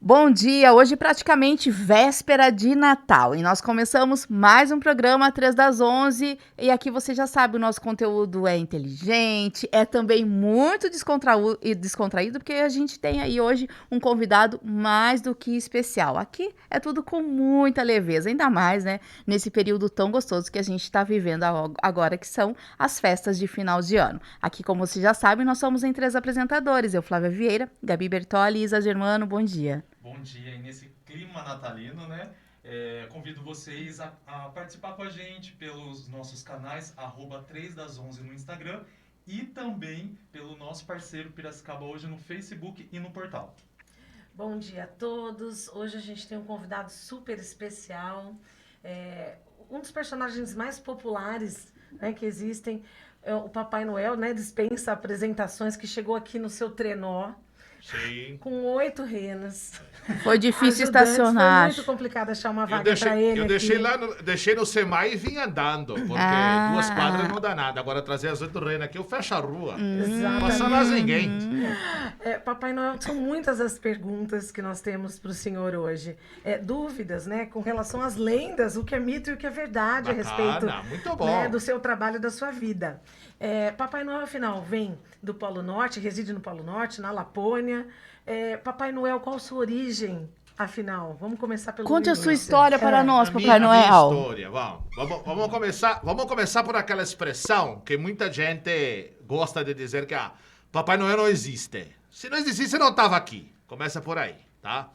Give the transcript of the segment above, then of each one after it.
Bom dia, hoje praticamente véspera de Natal e nós começamos mais um programa 3 das 11 e aqui você já sabe, o nosso conteúdo é inteligente, é também muito descontraído porque a gente tem aí hoje um convidado mais do que especial. Aqui é tudo com muita leveza, ainda mais, né, nesse período tão gostoso que a gente está vivendo agora, que são as festas de final de ano. Aqui, como você já sabe, nós somos em 3 apresentadores, eu, Flávia Vieira, Gabi Bertoli e Isa Germano, bom dia. Bom dia, e nesse clima natalino, né? Convido vocês a participar com a gente pelos nossos canais, @3 das 11 no Instagram e também pelo nosso parceiro Piracicaba Hoje no Facebook e no portal. Bom dia a todos. Hoje a gente tem um convidado super especial, um dos personagens mais populares, né, que existem, o Papai Noel, né, dispensa apresentações, que chegou aqui no seu trenó. Sim. Com 8 renas. Foi difícil estacionar. Foi muito complicado achar uma vaga para ele. Eu deixei no SEMAI e vim andando, porque 2 quadras não dá nada. Agora trazer as 8 renas aqui, eu fecho a rua. Não passa mais ninguém. Papai Noel, são muitas as perguntas que nós temos para o senhor hoje. Dúvidas, né, com relação às lendas, o que é mito e o que é verdade. Bacana, a respeito, muito bom. né, do seu trabalho e da sua vida. Papai Noel, afinal, vem do Polo Norte, reside no Polo Norte, na Lapônia. Papai Noel, qual a sua origem, afinal? Vamos começar pelo Conte início. a sua história para nós, Papai A minha Noel. história, vamos começar por aquela expressão que muita gente gosta de dizer que Papai Noel não existe. Se não existisse, não estava aqui. Começa por aí, tá?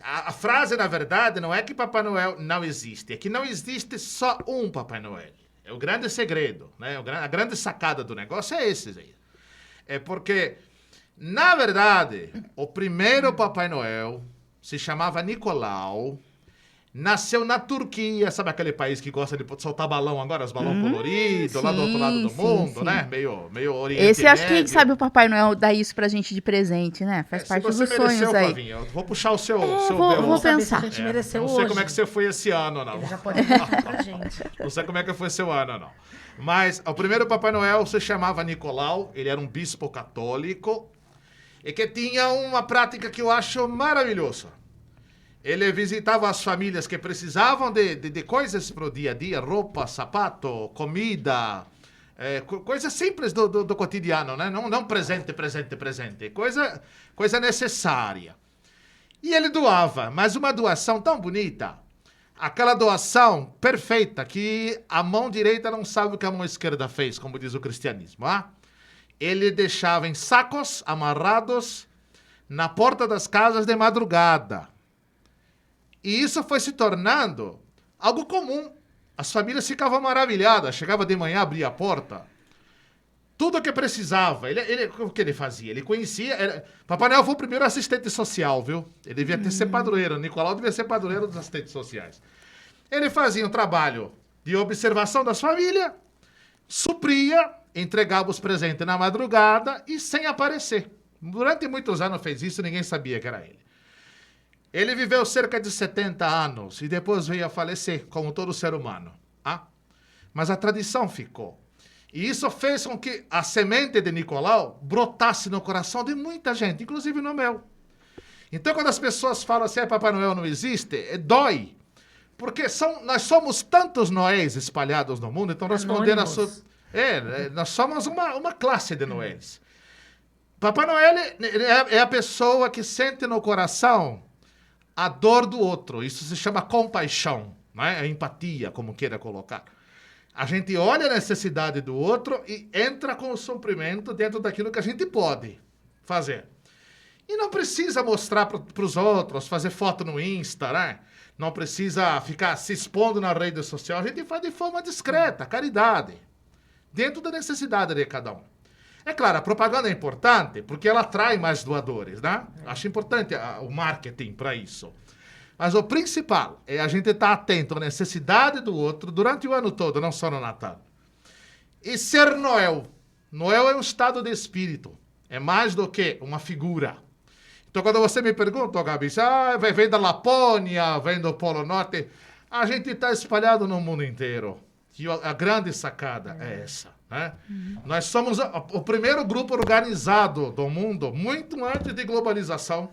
A frase, na verdade, não é que Papai Noel não existe, é que não existe só um Papai Noel. É o grande segredo, né? A grande sacada do negócio é esse aí. É porque, na verdade, o primeiro Papai Noel se chamava Nicolau, nasceu na Turquia, sabe aquele país que gosta de soltar balão agora, os balões coloridos, lá do outro lado do mundo, né? Meio Oriente Esse acho que Médio. sabe o Papai Noel dar isso pra gente de presente, né? Faz parte dos sonhos aí. Flavinha, eu vou puxar o seu vou pensar. A gente mereceu não hoje. sei como é que você foi esse ano, não. Ele já pode falar pra gente. Não sei como é que foi seu ano, não. Mas o primeiro Papai Noel se chamava Nicolau, ele era um bispo católico e que tinha uma prática que eu acho maravilhosa. Ele visitava as famílias que precisavam de coisas para o dia a dia, roupa, sapato, comida, coisas simples do cotidiano, né? Não presente, coisa necessária. E ele doava, mas uma doação tão bonita, aquela doação perfeita que a mão direita não sabe o que a mão esquerda fez, como diz o cristianismo. Ele deixava em sacos amarrados na porta das casas de madrugada. E isso foi se tornando algo comum. As famílias ficavam maravilhadas. Chegava de manhã, abria a porta. Tudo o que precisava. O que ele fazia? Ele conhecia... Papai Noel foi o primeiro assistente social, viu? Ele devia ser padroeiro. Nicolau devia ser padroeiro dos assistentes sociais. Ele fazia um trabalho de observação das famílias, supria, entregava os presentes na madrugada e sem aparecer. Durante muitos anos fez isso, ninguém sabia que era ele. Ele viveu cerca de 70 anos e depois veio a falecer, como todo ser humano. Mas a tradição ficou. E isso fez com que a semente de Nicolau brotasse no coração de muita gente, inclusive no meu. Então, quando as pessoas falam assim, Papai Noel não existe, dói. Porque nós somos tantos Noéis espalhados no mundo, então respondendo a sua... nós somos uma classe de Noéis. Papai Noel é a pessoa que sente no coração a dor do outro. Isso se chama compaixão, né? A empatia, como queira colocar. A gente olha a necessidade do outro e entra com o suprimento dentro daquilo que a gente pode fazer. E não precisa mostrar para os outros, fazer foto no Insta, né? Não precisa ficar se expondo na rede social. A gente faz de forma discreta, caridade, dentro da necessidade de cada um. É claro, a propaganda é importante porque ela atrai mais doadores, né? Acho importante o marketing para isso. Mas o principal é a gente estar atento à necessidade do outro durante o ano todo, não só no Natal. E ser Noel. Noel é um estado de espírito. É mais do que uma figura. Então, quando você me pergunta, Gabi, vem da Lapônia, vem do Polo Norte, a gente está espalhado no mundo inteiro. E a grande sacada é essa. Né? Nós somos o primeiro grupo organizado do mundo, muito antes de globalização.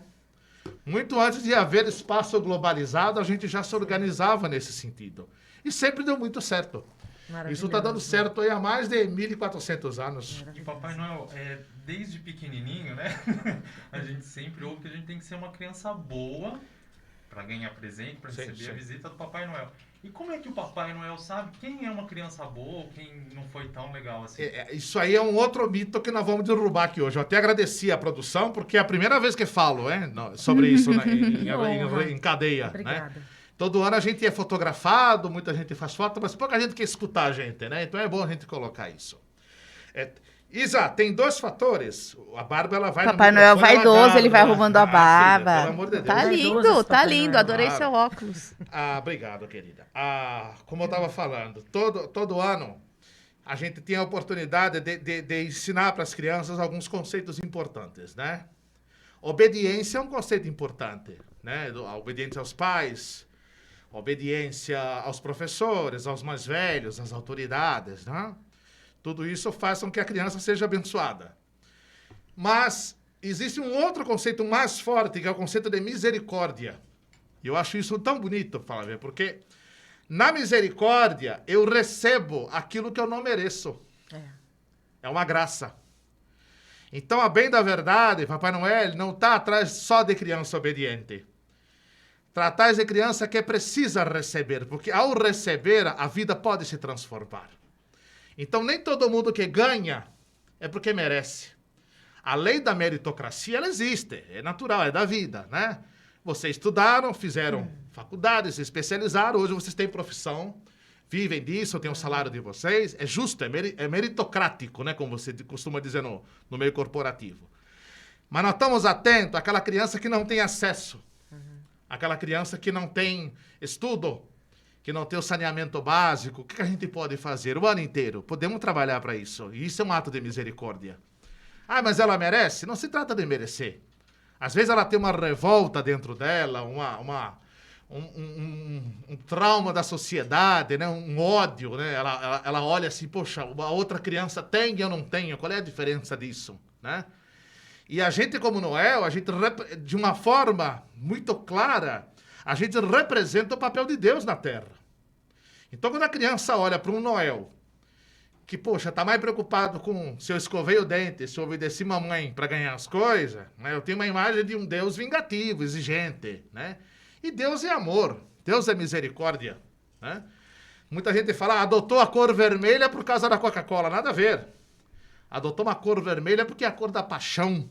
Muito antes de haver espaço globalizado, a gente já se organizava nesse sentido. E sempre deu muito certo. Isso está dando certo aí há mais de 1.400 anos. E Papai Noel, desde pequenininho, né? A gente sempre ouve que a gente tem que ser uma criança boa para ganhar presente, para receber a visita do Papai Noel. E como é que o Papai Noel sabe quem é uma criança boa ou quem não foi tão legal assim? Isso aí é um outro mito que nós vamos derrubar aqui hoje. Eu até agradeci a produção, porque é a primeira vez que falo sobre isso, né, em cadeia. Obrigada. Né? Todo ano a gente é fotografado, muita gente faz foto, mas pouca gente quer escutar a gente, né? Então é bom a gente colocar isso. Isa, tem 2 fatores. A barba, ela vai Papai no Noel microfone, ela vaidoso, ele vai agarra. arrumando a Filha, barba. pelo amor de Deus. Tá Vaidoso lindo, esse tá Papai lindo. Noel. Adorei Claro. seu óculos. Obrigado, querida. Como eu estava falando, todo ano a gente tem a oportunidade de ensinar para as crianças alguns conceitos importantes, né? Obediência é um conceito importante, né? A obediência aos pais, a obediência aos professores, aos mais velhos, às autoridades, né? Tudo isso faz com que a criança seja abençoada. Mas existe um outro conceito mais forte, que é o conceito de misericórdia. E eu acho isso tão bonito, Flávia, porque na misericórdia eu recebo aquilo que eu não mereço. É uma graça. Então, a bem da verdade, Papai Noel não está atrás só de criança obediente. Está atrás de criança que precisa receber, porque ao receber, a vida pode se transformar. Então, nem todo mundo que ganha é porque merece. A lei da meritocracia, ela existe, é natural, é da vida, né? Vocês estudaram, fizeram faculdade, se especializaram, hoje vocês têm profissão, vivem disso, têm o salário de vocês, é justo, é meritocrático, né? Como você costuma dizer no meio corporativo. Mas nós estamos atentos àquela criança que não tem acesso, aquela criança que não tem estudo, que não tem o saneamento básico. O que a gente pode fazer o ano inteiro? Podemos trabalhar para isso, e isso é um ato de misericórdia. Ah, mas ela merece? Não se trata de merecer. Às vezes ela tem uma revolta dentro dela, um trauma da sociedade, né? Um ódio, né? Ela olha assim, poxa, a outra criança tem e eu não tenho. Qual é a diferença disso, né? E a gente, como Noel, de uma forma muito clara, a gente representa o papel de Deus na Terra. Então, quando a criança olha para um Noel, que, poxa, tá mais preocupado com se eu escovei o dente, se eu obedeci mamãe para ganhar as coisas, né? Eu tenho uma imagem de um Deus vingativo, exigente, né? E Deus é amor, Deus é misericórdia, né? Muita gente fala, adotou a cor vermelha por causa da Coca-Cola. Nada a ver. Adotou uma cor vermelha porque é a cor da paixão,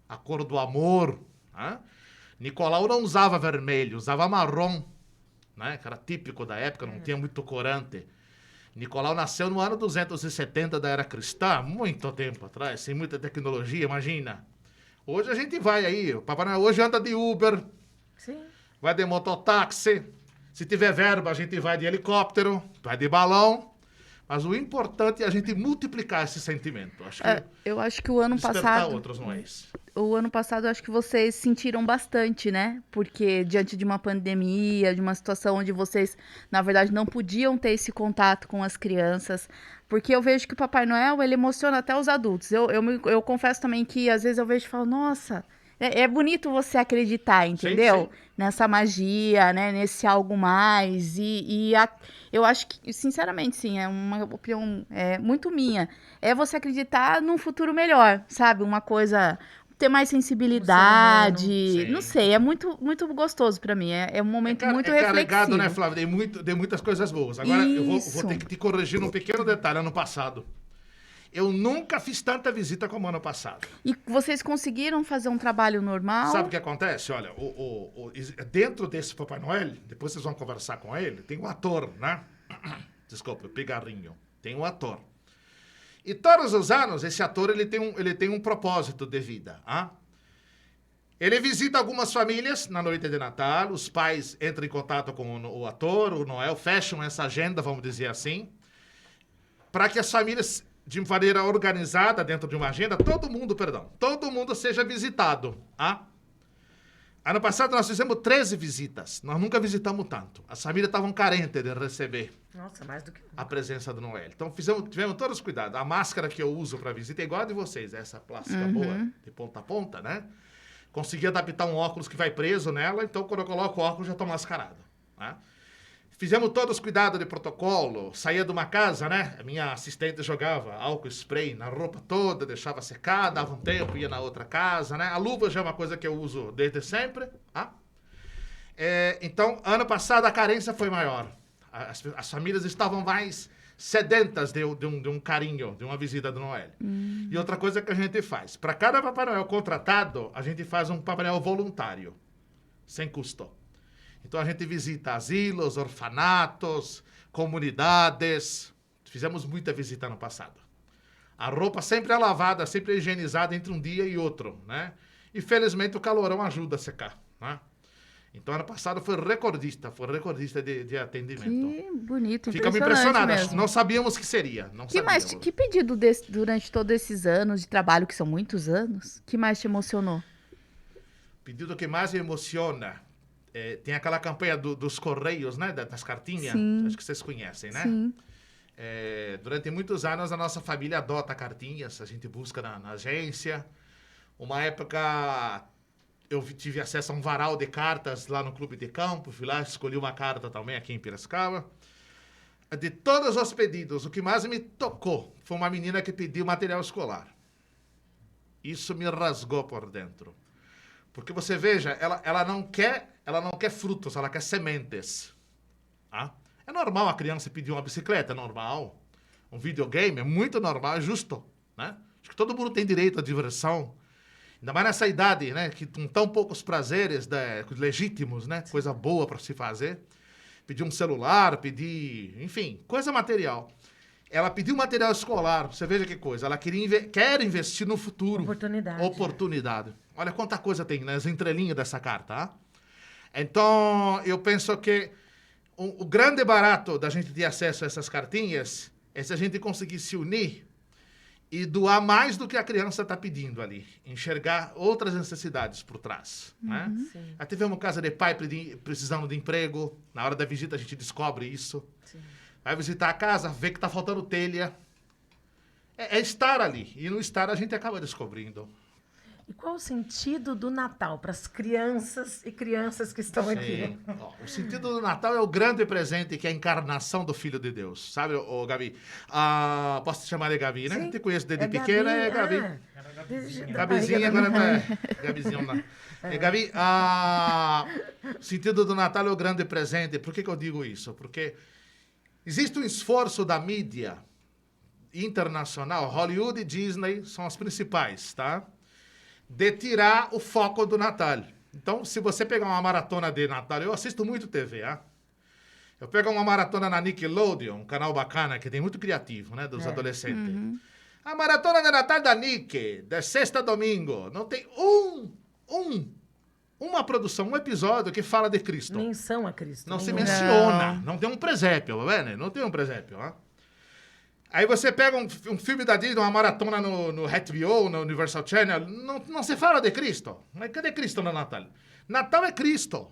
a cor do amor, né? Nicolau não usava vermelho, usava marrom, né? Que era típico da época, não tinha muito corante. Nicolau nasceu no ano 270 da era cristã, muito tempo atrás, sem muita tecnologia, imagina. Hoje a gente vai aí, o Papai Noel hoje anda de Uber, Sim. vai de mototáxi, se tiver verba a gente vai de helicóptero, vai de balão, mas o importante é a gente multiplicar esse sentimento. Eu acho que o ano despertar passado... outros Noéis. O ano passado, eu acho que vocês sentiram bastante, né? Porque diante de uma pandemia, de uma situação onde vocês, na verdade, não podiam ter esse contato com as crianças. Porque eu vejo que o Papai Noel, ele emociona até os adultos. Eu confesso também que, às vezes, eu vejo e falo, nossa, é bonito você acreditar, entendeu? Sim. Nessa magia, né? Nesse algo mais. Eu acho que, sinceramente, sim, é uma opinião muito minha. É você acreditar num futuro melhor, sabe? Uma coisa... ter mais sensibilidade, Sim. não sei, é muito, muito gostoso pra mim, é um momento muito reflexivo. Carregado, né, Flávia? De muitas coisas boas. Agora, eu vou Isso. ter que te corrigir num pequeno detalhe. Ano passado, eu nunca fiz tanta visita como ano passado. E vocês conseguiram fazer um trabalho normal? Sabe o que acontece? Olha, dentro desse Papai Noel, depois vocês vão conversar com ele, tem um ator, né? Desculpa, pigarrinho. Tem um ator. E todos os anos, esse ator ele tem um propósito de vida. Ah? Ele visita algumas famílias na noite de Natal, os pais entram em contato com o ator, o Noel, fecham essa agenda, vamos dizer assim, para que as famílias, de maneira organizada, dentro de uma agenda, todo mundo seja visitado. Ah? Ano passado nós fizemos 13 visitas, nós nunca visitamos tanto. As famílias estavam carentes de receber Nossa, mais do que a presença do Noel. Então tivemos todos os cuidados. A máscara que eu uso para visita é igual a de vocês, essa plástica boa, de ponta a ponta, né? consegui adaptar um óculos que vai preso nela, então quando eu coloco o óculos já estou mascarado. Né? Fizemos todos os cuidados de protocolo, saía de uma casa, né? A minha assistente jogava álcool spray na roupa toda, deixava secar, dava um tempo, ia na outra casa, né? A luva já é uma coisa que eu uso desde sempre, tá? Então, ano passado a carência foi maior. As famílias estavam mais sedentas de um carinho, de uma visita do Noel. E outra coisa que a gente faz, para cada Papai Noel contratado, a gente faz um Papai Noel voluntário, sem custo. Então a gente visita asilos, orfanatos, comunidades. Fizemos muita visita no passado. A roupa sempre é lavada, sempre é higienizada entre um dia e outro, né? E felizmente o calorão ajuda a secar, né? Então ano passado foi recordista de atendimento. Que bonito, Ficamos impressionante impressionados. mesmo. Não sabíamos que seria. Que pedido durante todos esses anos de trabalho, que são muitos anos, que mais te emocionou? Pedido que mais me emociona. Tem aquela campanha dos Correios, né? Das cartinhas. Sim. Acho que vocês conhecem, né? Sim. Durante muitos anos a nossa família adota cartinhas. A gente busca na agência. Uma época eu tive acesso a um varal de cartas lá no Clube de Campo. Fui lá, escolhi uma carta também aqui em Piracicaba. De todos os pedidos, o que mais me tocou foi uma menina que pediu material escolar. Isso me rasgou por dentro. Porque você veja, ela não quer frutos, ela quer sementes. Tá? É normal a criança pedir uma bicicleta, é normal. Um videogame é muito normal, é justo. Né? Acho que todo mundo tem direito à diversão. Ainda mais nessa idade, né? Que com tão poucos prazeres legítimos, né? Coisa boa para se fazer. Pedir um celular, enfim, coisa material. Ela pediu material escolar, você veja que coisa. Ela quer investir no futuro. Oportunidade. Olha quanta coisa tem nas entrelinhas dessa carta. Tá? Então, eu penso que o grande barato da gente ter acesso a essas cartinhas é se a gente conseguir se unir e doar mais do que a criança está pedindo ali. Enxergar outras necessidades por trás. Né? Já tivemos um caso de pai precisando de emprego. Na hora da visita a gente descobre isso. Sim. Vai visitar a casa, vê que está faltando telha. É estar ali. E no estar a gente acaba descobrindo. E qual o sentido do Natal para as crianças e crianças que estão aqui? O sentido do Natal é o grande presente, que é a encarnação do Filho de Deus. Sabe, Gabi? Posso te chamar de Gabi, né? Sim. Te conheço desde pequena, é Gabi. Gabizinha, agora Gabizinha. Gabi, o sentido do Natal é o grande presente. Por que eu digo isso? Porque existe um esforço da mídia internacional, Hollywood e Disney são as principais, tá? De tirar o foco do Natal. Então, se você pegar uma maratona de Natal, eu assisto muito TV, ah? Eu pego uma maratona na Nickelodeon, um canal bacana, que tem muito criativo, né, dos adolescentes. A maratona de Natal da Nick, de sexta a domingo, não tem uma produção, um episódio que fala de Cristo. Menção a Cristo. Não se menciona, não tem um presépio, tá vendo? Não tem um presépio, ah? Aí você pega um filme da Disney, uma maratona no HBO, no Universal Channel, não se fala de Cristo. Mas cadê Cristo no Natal? Natal é Cristo.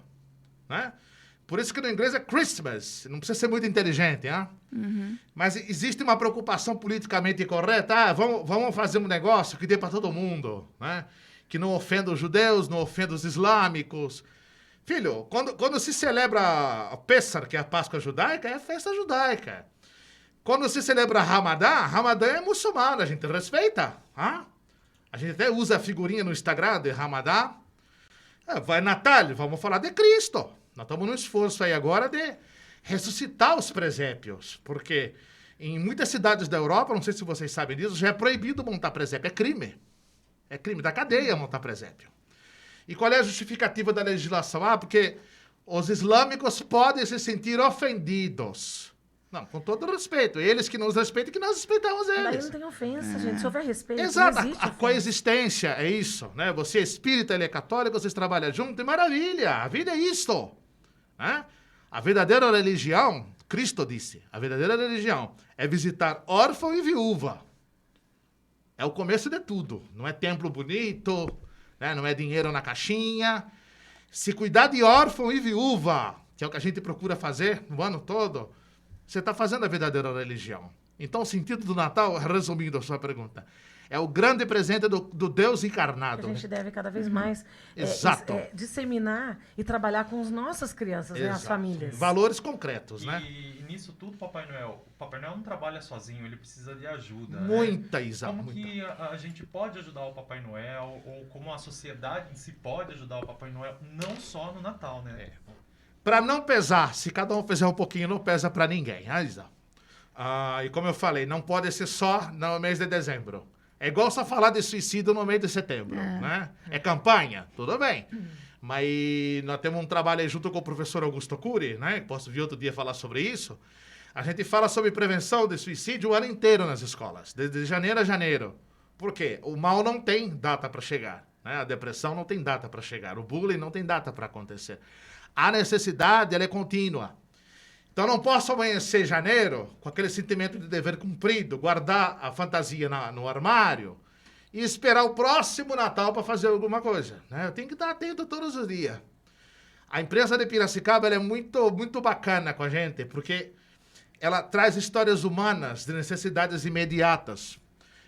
Né? Por isso que no inglês é Christmas. Não precisa ser muito inteligente. Mas existe uma preocupação politicamente correta. Vamos fazer um negócio que dê para todo mundo. Né? Que não ofenda os judeus, não ofenda os islâmicos. Filho, quando se celebra a Pessah, que é a Páscoa judaica, é a festa judaica. Quando se celebra Ramadã é muçulmano, a gente respeita. Hein? A gente até usa a figurinha no Instagram de Ramadã. Vai Natal, vamos falar de Cristo. Nós estamos num esforço aí agora de ressuscitar os presépios. Porque em muitas cidades da Europa, não sei se vocês sabem disso, já é proibido montar presépio. É crime. É crime da cadeia montar presépio. E qual é a justificativa da legislação? Porque os islâmicos podem se sentir ofendidos. Não, com todo respeito. Eles que nos respeitam, que nós respeitamos eles. Daí não tem ofensa, gente. Se houver respeito, exato. Não existe a coexistência é isso, né? Você é espírita, ele é católico, vocês trabalham junto, é maravilha. A vida é isto. Né? A verdadeira religião, Cristo disse, a verdadeira religião é visitar órfão e viúva. É o começo de tudo. Não é templo bonito, né? Não é dinheiro na caixinha. Se cuidar de órfão e viúva, que é o que a gente procura fazer no ano todo, você está fazendo a verdadeira religião. Então, o sentido do Natal, resumindo a sua pergunta, É o grande presente do Deus Que encarnado. a gente deve cada vez mais Exato. disseminar e trabalhar com as nossas crianças, né, as Exato. famílias. Valores concretos, né? E nisso tudo, o Papai Noel não trabalha sozinho, ele precisa de ajuda. Muita, Né? Isa, Como muita. que a gente pode ajudar o Papai Noel, ou como a sociedade em si pode ajudar o Papai Noel, não só no Natal, né? Para não pesar, se cada um fizer um pouquinho, não pesa para ninguém, né, Isa? E como eu falei, não pode ser só no mês de dezembro. É igual só falar de suicídio no mês de setembro, né? É campanha, tudo bem. Mas nós temos um trabalho aí junto com o professor Augusto Cury, né? Posso vir outro dia falar sobre isso. A gente fala sobre prevenção de suicídio o ano inteiro nas escolas, desde janeiro a janeiro. Por quê? O mal não tem data para chegar, né? A depressão não tem data para chegar, o bullying não tem data para acontecer. A necessidade, ela é contínua. Então, não posso amanhecer janeiro com aquele sentimento de dever cumprido, guardar a fantasia no armário e esperar o próximo Natal para fazer alguma coisa, né? Eu tenho que estar atento todos os dias. A imprensa de Piracicaba ela é muito, muito bacana com a gente, porque ela traz histórias humanas de necessidades imediatas.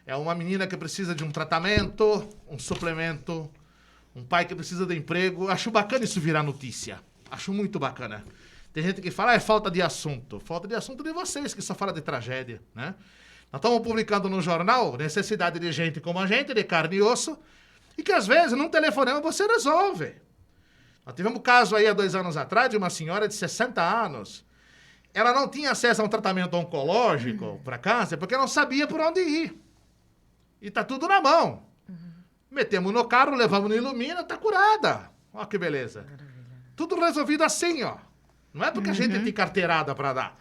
É uma menina que precisa de um tratamento, um suplemento, um pai que precisa de emprego. Acho bacana isso virar notícia. Acho muito bacana. Tem gente que fala, é falta de assunto. Falta de assunto de vocês, que só fala de tragédia, né? Nós estamos publicando no jornal necessidade de gente como a gente, de carne e osso, e que às vezes, num telefonema, você resolve. Nós tivemos um caso aí há 2 anos atrás de uma senhora de 60 anos. Ela não tinha acesso a um tratamento oncológico para câncer, porque não sabia por onde ir. E tá tudo na mão. Metemos no carro, levamos no Ilumina, tá curada. Ó que beleza. Tudo resolvido assim, ó. Não é porque a gente tem carteirada para dar.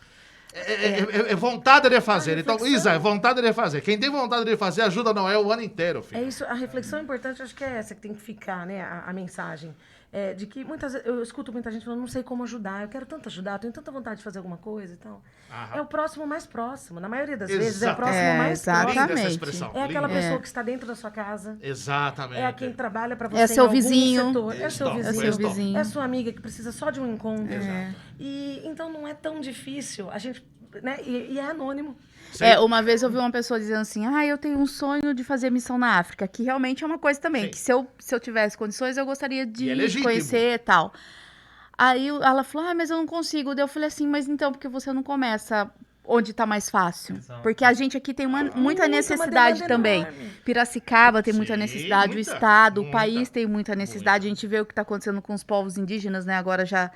É vontade de fazer. Então, Isa, é vontade de fazer. Quem tem vontade de fazer, ajuda Noel o ano inteiro, filho. É isso, a reflexão importante, acho que é essa que tem que ficar, né, a mensagem. De que muitas vezes, eu escuto muita gente falando, não sei como ajudar, eu quero tanto ajudar, eu tenho tanta vontade de fazer alguma coisa e tal. Aham. É o próximo mais próximo, na maioria das vezes, é o Exato. próximo mais exatamente. próximo. Linda essa expressão. É aquela linda. pessoa que está dentro da sua casa, Exatamente. é quem trabalha para você É em seu algum vizinho. setor, é seu Stop, vizinho, É seu vizinho. é sua amiga que precisa só de um encontro. Exato. E então não é tão difícil, a gente, né, e é anônimo. Sim. Uma vez eu vi uma pessoa dizendo assim, eu tenho um sonho de fazer missão na África, que realmente é uma coisa também, Sim. que se eu tivesse condições, eu gostaria E é de legítimo. conhecer e tal. Aí ela falou, mas eu não consigo. Daí eu falei assim, mas então, por que você não começa onde tá mais fácil? Exato. Porque a gente aqui tem muita necessidade uma demanda também. enorme. Piracicaba tem Sim, muita necessidade, muita, o estado, muita, o país tem muita necessidade. muita. A gente vê o que está acontecendo com os povos indígenas, né? Agora já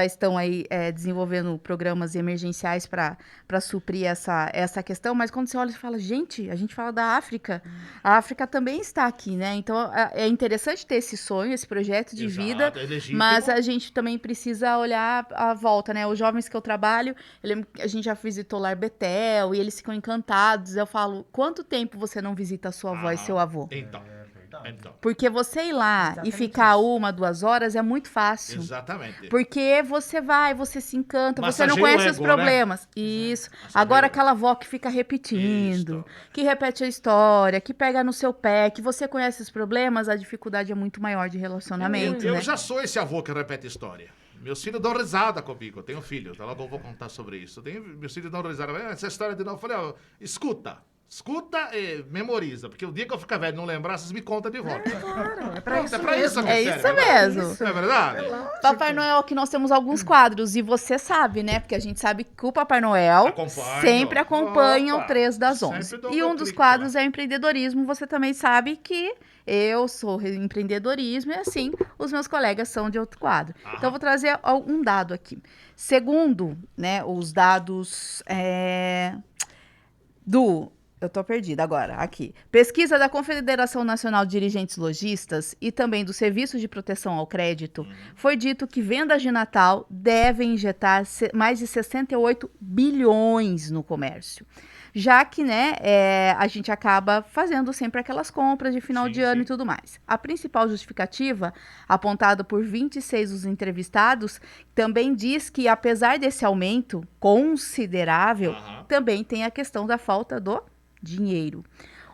estão aí desenvolvendo programas emergenciais para suprir essa questão. Mas quando você olha e fala, gente, a gente fala da África. A África também está aqui, né? Então é interessante ter esse sonho, esse projeto de Exato, vida. é legítimo. Mas a gente também precisa olhar a volta, né? Os jovens que eu trabalho, eu lembro que a gente já visitou Lar Betel e eles ficam encantados. Eu falo, quanto tempo você não visita a sua avó e Aham. seu avô? Então, Verdade. Porque você ir lá e Exatamente ficar isso. 1, 2 horas é muito fácil. exatamente. Porque você vai, você se encanta, você não Massageia o conhece os ego, né? problemas. Isso. Massageia Agora o ego. aquela avó que fica repetindo, Isto. que repete a história, que pega no seu pé, que você conhece os problemas, a dificuldade é muito maior de relacionamento, Eu né? já sou esse avô que repete história. Meus filhos dão risada comigo. Eu tenho filho, então logo eu vou contar sobre isso. Meus filhos dão risada. Essa história de novo. Eu falei, ó, escuta e memoriza. Porque o dia que eu ficar velho e não lembrar, vocês me contam de volta. Claro, é pra Pronto, isso é pra mesmo. isso que É serve, isso né? mesmo. Não é verdade? Papai Noel, aqui nós temos alguns quadros, e você sabe, né? Porque a gente sabe que o Papai Noel Acompanha. sempre acompanha Opa, o 3 das sempre 11. dou E meu um dos clique quadros lá. é empreendedorismo. Você também sabe que eu sou empreendedorismo e assim os meus colegas são de outro quadro. Aham. Então eu vou trazer um dado aqui. Segundo, né, os dados eu tô perdida agora, aqui. Pesquisa da Confederação Nacional de Dirigentes Lojistas e também do Serviço de Proteção ao Crédito, foi dito que vendas de Natal devem injetar mais de 68 bilhões no comércio. Já que, né, a gente acaba fazendo sempre aquelas compras de final Sim, de ano sim. e tudo mais. A principal justificativa, apontada por 26 dos entrevistados, também diz que, apesar desse aumento considerável, Aham. também tem a questão da falta do dinheiro.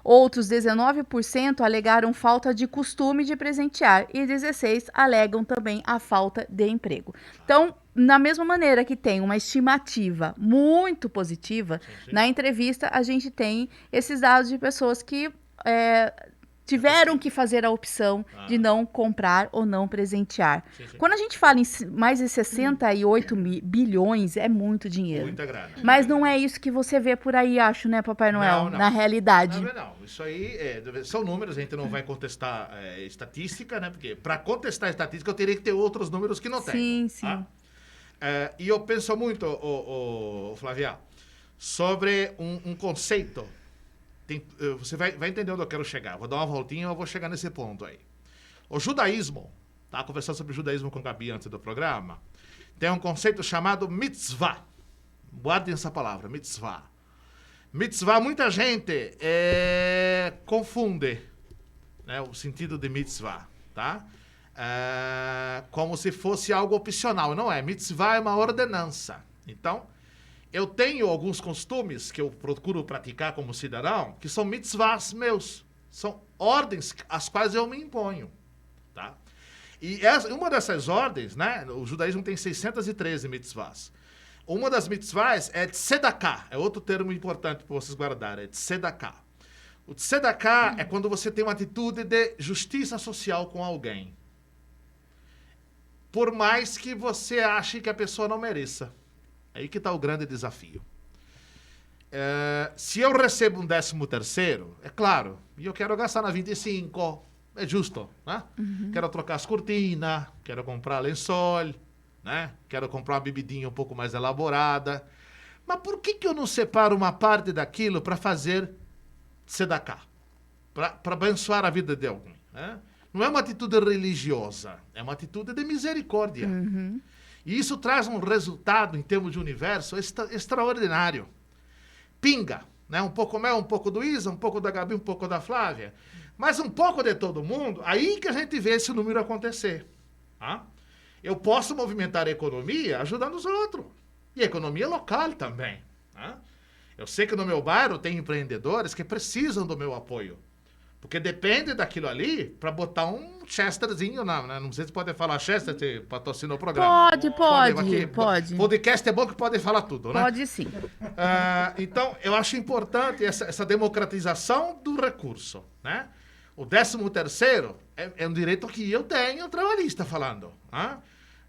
Outros 19% alegaram falta de costume de presentear e 16% alegam também a falta de emprego. Então, na mesma maneira que tem uma estimativa muito positiva, Sim, sim. na entrevista a gente tem esses dados de pessoas que tiveram que fazer a opção de não comprar ou não presentear. Sim. Quando a gente fala em mais de 68 bilhões, é muito dinheiro. Muita grana. Mas não é isso que você vê por aí, acho, né, Papai Noel? Não. Na realidade. Não. Isso aí são números, a gente não vai contestar estatística, né? Porque para contestar estatística eu teria que ter outros números que não tem. Sim. Tá? E eu penso muito, Flávia, sobre um conceito. Você vai entender onde eu quero chegar. Vou dar uma voltinha e eu vou chegar nesse ponto aí. O judaísmo, tá? Conversando sobre o judaísmo com a Gabi antes do programa, tem um conceito chamado mitzvah. Guardem essa palavra, mitzvah. Mitzvah, muita gente confunde, né, o sentido de mitzvah, tá? Como se fosse algo opcional. Não é. Mitzvah é uma ordenança. Então, eu tenho alguns costumes que eu procuro praticar como cidadão, que são mitzvahs meus. São ordens às quais eu me imponho, tá? E uma dessas ordens, né? O judaísmo tem 613 mitzvahs. Uma das mitzvahs é tzedakah. É outro termo importante para vocês guardarem. É tzedakah. O tzedakah é quando você tem uma atitude de justiça social com alguém. Por mais que você ache que a pessoa não mereça. Aí que está o grande desafio. Se eu recebo um 13º, é claro, e eu quero gastar na 25, é justo, né? Quero trocar as cortinas, quero comprar lençol, né? Quero comprar uma bebidinha um pouco mais elaborada. Mas por que eu não separo uma parte daquilo para fazer tzedakah? Para abençoar a vida de alguém, né? Não é uma atitude religiosa, é uma atitude de misericórdia. E isso traz um resultado, em termos de universo, extraordinário. Pinga, né? Um pouco meu, um pouco do Isa, um pouco da Gabi, um pouco da Flávia. Mas um pouco de todo mundo, aí que a gente vê esse número acontecer. Tá? Eu posso movimentar a economia ajudando os outros. E a economia local também. Tá? Eu sei que no meu bairro tem empreendedores que precisam do meu apoio. Porque depende daquilo ali para botar um Chesterzinho, né? Não sei se pode falar Chester, se patrocina o programa. Pode. Podcast é bom que pode falar tudo, né? Pode sim. Então, eu acho importante essa democratização do recurso, né? O 13º é um direito que eu tenho, trabalhista falando, né?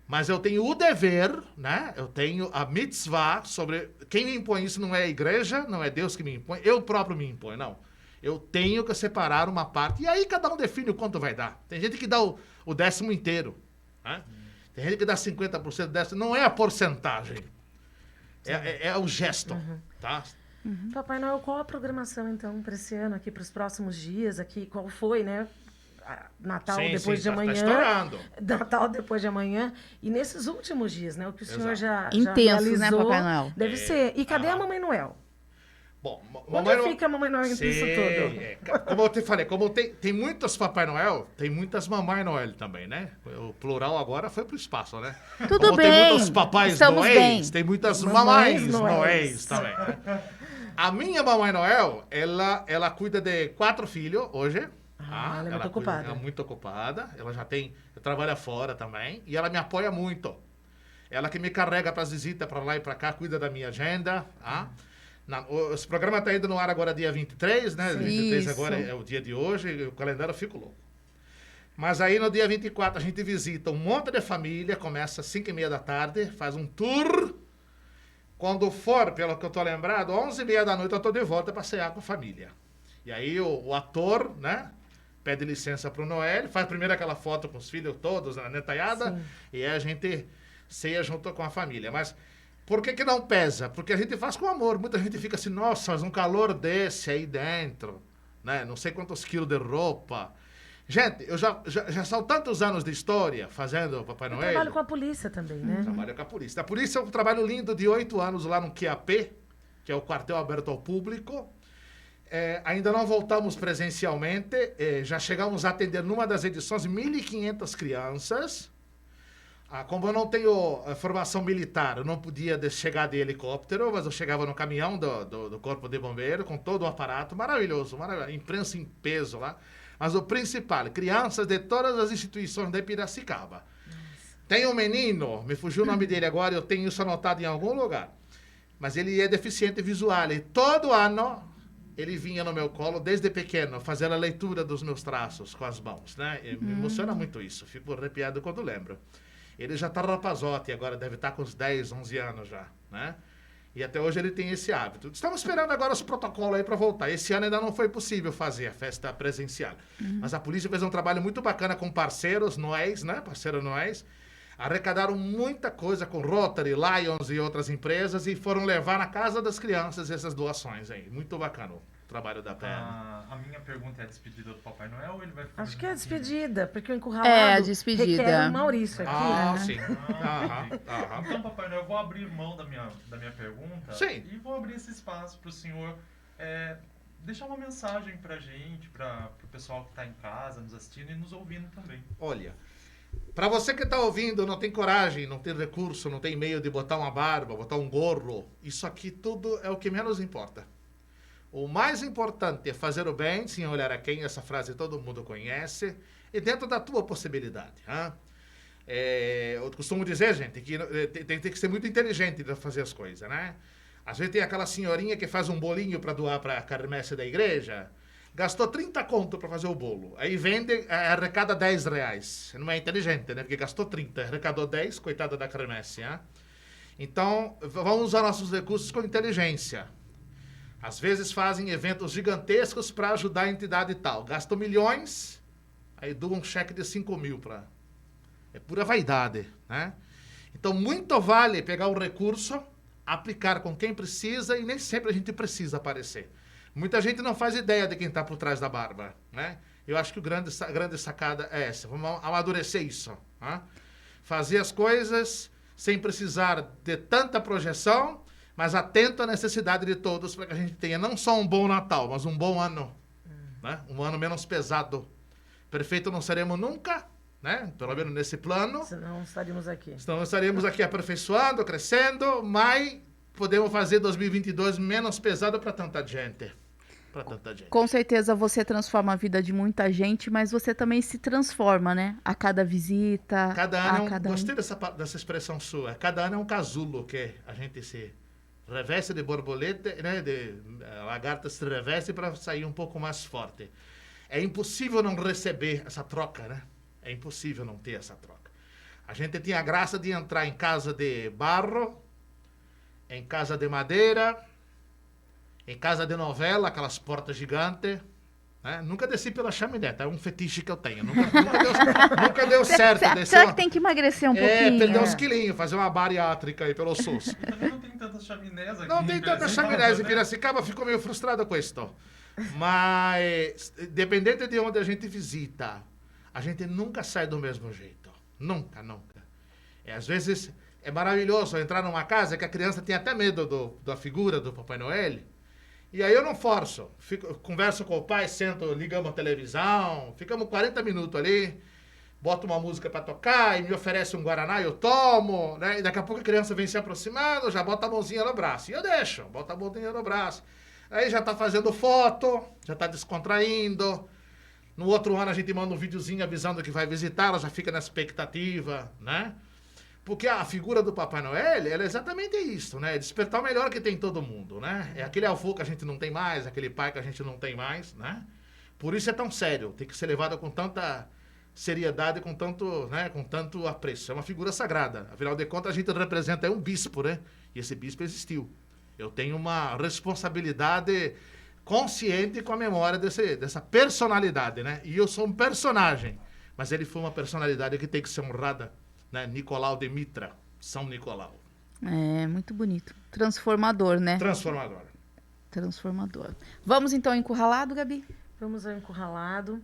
Mas eu tenho o dever, né? Eu tenho a mitzvah sobre... Quem me impõe isso não é a igreja, não é Deus que me impõe, eu próprio me imponho, não. Eu tenho que separar uma parte. E aí cada um define o quanto vai dar. Tem gente que dá o 10º inteiro. Né? Tem gente que dá 50% do 10º. Não é a porcentagem. É o gesto. Tá? Papai Noel, qual a programação, então, para esse ano, aqui, para os próximos dias? Aqui, qual foi, né? Natal depois de amanhã. Tá estourando. Natal depois de amanhã. E nesses últimos dias, né? O que o senhor já Intenso, realizou, né, Papai Noel? Deve ser. E cadê a Mamãe Noel? Bom, Onde fica a Mamãe Noel entre isso tudo? Como eu te falei, como tem muitos Papai Noel, tem muitas Mamãe Noel também, né? O plural agora foi pro espaço, né? Tudo como bem. Tem muitos Papais Estamos Noéis, bem. tem muitas Mamães Mamães Noéis também. Né? A minha Mamãe Noel, ela cuida de 4 filhos hoje. Ela é muito ocupada. Ela é muito ocupada. Ela trabalha fora também. E ela me apoia muito. Ela que me carrega para as visitas para lá e para cá, cuida da minha agenda. Esse programa está indo no ar agora dia 23, né? Sim, 23 isso. agora é o dia de hoje, e o calendário fica louco. Mas aí no dia 24 a gente visita um monte de família, começa às 5h30 da tarde, faz um tour. Quando for, pelo que eu estou lembrado, 11h30 da noite eu estou de volta para cear com a família. E aí o ator, né? Pede licença para o Noel, faz primeiro aquela foto com os filhos todos na netaiada, e aí a gente ceia junto com a família. Mas por que não pesa? Porque a gente faz com amor. Muita gente fica assim, nossa, mas um calor desse aí dentro, né? Não sei quantos quilos de roupa. Gente, eu já são tantos anos de história fazendo Papai Noel. Trabalho com a polícia também, né? Trabalho com a polícia. A polícia é um trabalho lindo de 8 anos lá no QAP, que é o quartel aberto ao público. Ainda não voltamos presencialmente. Já chegamos a atender numa das edições 1.500 crianças. Como eu não tenho formação militar, eu não podia chegar de helicóptero, mas eu chegava no caminhão do Corpo de Bombeiro, com todo o aparato, maravilhoso, imprensa em peso lá. Mas o principal, crianças de todas as instituições de Piracicaba. Tem um menino, me fugiu o nome dele agora, eu tenho isso anotado em algum lugar, mas ele é deficiente visual, e todo ano ele vinha no meu colo desde pequeno, fazendo a leitura dos meus traços com as mãos, né? E me emociona muito isso, fico arrepiado quando lembro. Ele já tá rapazote, agora deve estar com uns 10, 11 anos já, né? E até hoje ele tem esse hábito. Estamos esperando agora os protocolos aí para voltar. Esse ano ainda não foi possível fazer a festa presencial. Mas a polícia fez um trabalho muito bacana com parceiros noéis, né? Parceiros noéis. Arrecadaram muita coisa com Rotary, Lions e outras empresas e foram levar na casa das crianças essas doações aí. Muito bacana o trabalho da PEN. A minha pergunta é a despedida do Papai Noel ou ele vai ficar... Acho que é a despedida, porque o encurralado É, a despedida. requer o Maurício aqui. Ah, né? sim. Entendi. Aham. Então, Papai Noel, eu vou abrir mão da minha pergunta Sim. e vou abrir esse espaço para o senhor deixar uma mensagem para a gente, para o pessoal que está em casa, nos assistindo e nos ouvindo também. Olha, para você que está ouvindo, não tem coragem, não tem recurso, não tem meio de botar uma barba, botar um gorro, isso aqui tudo é o que menos importa. O mais importante é fazer o bem, sem olhar a quem, essa frase todo mundo conhece, e dentro da tua possibilidade. Hein? Eu costumo dizer, gente, que tem que ser muito inteligente para fazer as coisas, né? Às vezes tem aquela senhorinha que faz um bolinho para doar para a quermesse da igreja, gastou 30 conto para fazer o bolo, aí vende, arrecada 10 reais. Não é inteligente, né? Porque gastou 30, arrecadou 10, coitada da quermesse. Hein? Então, vamos usar nossos recursos com inteligência. Às vezes fazem eventos gigantescos para ajudar a entidade e tal. Gastam milhões, aí doam um cheque de 5 mil para... É pura vaidade, né? Então, muito vale pegar o recurso, aplicar com quem precisa e nem sempre a gente precisa aparecer. Muita gente não faz ideia de quem está por trás da barba, né? Eu acho que a grande sacada é essa. Vamos amadurecer isso, né? Fazer as coisas sem precisar de tanta projeção, mas atento à necessidade de todos para que a gente tenha não só um bom Natal, mas um bom ano, né? Um ano menos pesado. Perfeito não seremos nunca, né? Pelo menos nesse plano. Senão estaríamos aqui. Então estaremos aqui aperfeiçoando, crescendo, mas podemos fazer 2022 menos pesado para tanta gente. Para tanta gente. Com certeza você transforma a vida de muita gente, mas você também se transforma, né? A cada visita. Cada ano a cada gostei dessa expressão sua. Cada ano é um casulo que a gente se reveste de borboleta, né? A lagarta se reveste para sair um pouco mais forte. É impossível não receber essa troca, né? É impossível não ter essa troca. A gente tinha a graça de entrar em casa de barro, em casa de madeira, em casa de novela, aquelas portas gigantes. Né? Nunca desci pela chaminé, é um fetiche que eu tenho. Nunca deu certo. Será que tem que emagrecer um pouquinho? Perder uns quilinhos, fazer uma bariátrica aí pelo SUS. Também não tem tantas chaminés aqui. Não tem tantas chaminés em Piracicaba, ficou meio frustrado com isso. Mas, dependendo de onde a gente visita, a gente nunca sai do mesmo jeito. Nunca. Às vezes é maravilhoso entrar numa casa que a criança tem até medo da figura do Papai Noel. E aí eu não forço. Converso com o pai, sento, ligamos a televisão, ficamos 40 minutos ali, boto uma música para tocar e me oferece um guaraná, eu tomo, né? E daqui a pouco a criança vem se aproximando, já bota a mãozinha no braço. E eu deixo, bota a mãozinha no braço. Aí já tá fazendo foto, já tá descontraindo. No outro ano a gente manda um videozinho avisando que vai visitar, ela já fica na expectativa, né? Porque a figura do Papai Noel, ela é exatamente isso, né? É despertar o melhor que tem em todo mundo, né? É aquele avô que a gente não tem mais, aquele pai que a gente não tem mais, né? Por isso é tão sério, tem que ser levado com tanta seriedade, com tanto apreço. É uma figura sagrada. Afinal de contas, a gente representa um bispo, né? E esse bispo existiu. Eu tenho uma responsabilidade consciente com a memória dessa personalidade, né? E eu sou um personagem, mas ele foi uma personalidade que tem que ser honrada, né? Nicolau de Mitra, São Nicolau. É, muito bonito. Transformador, né? Transformador. Vamos então ao encurralado, Gabi? Vamos ao encurralado.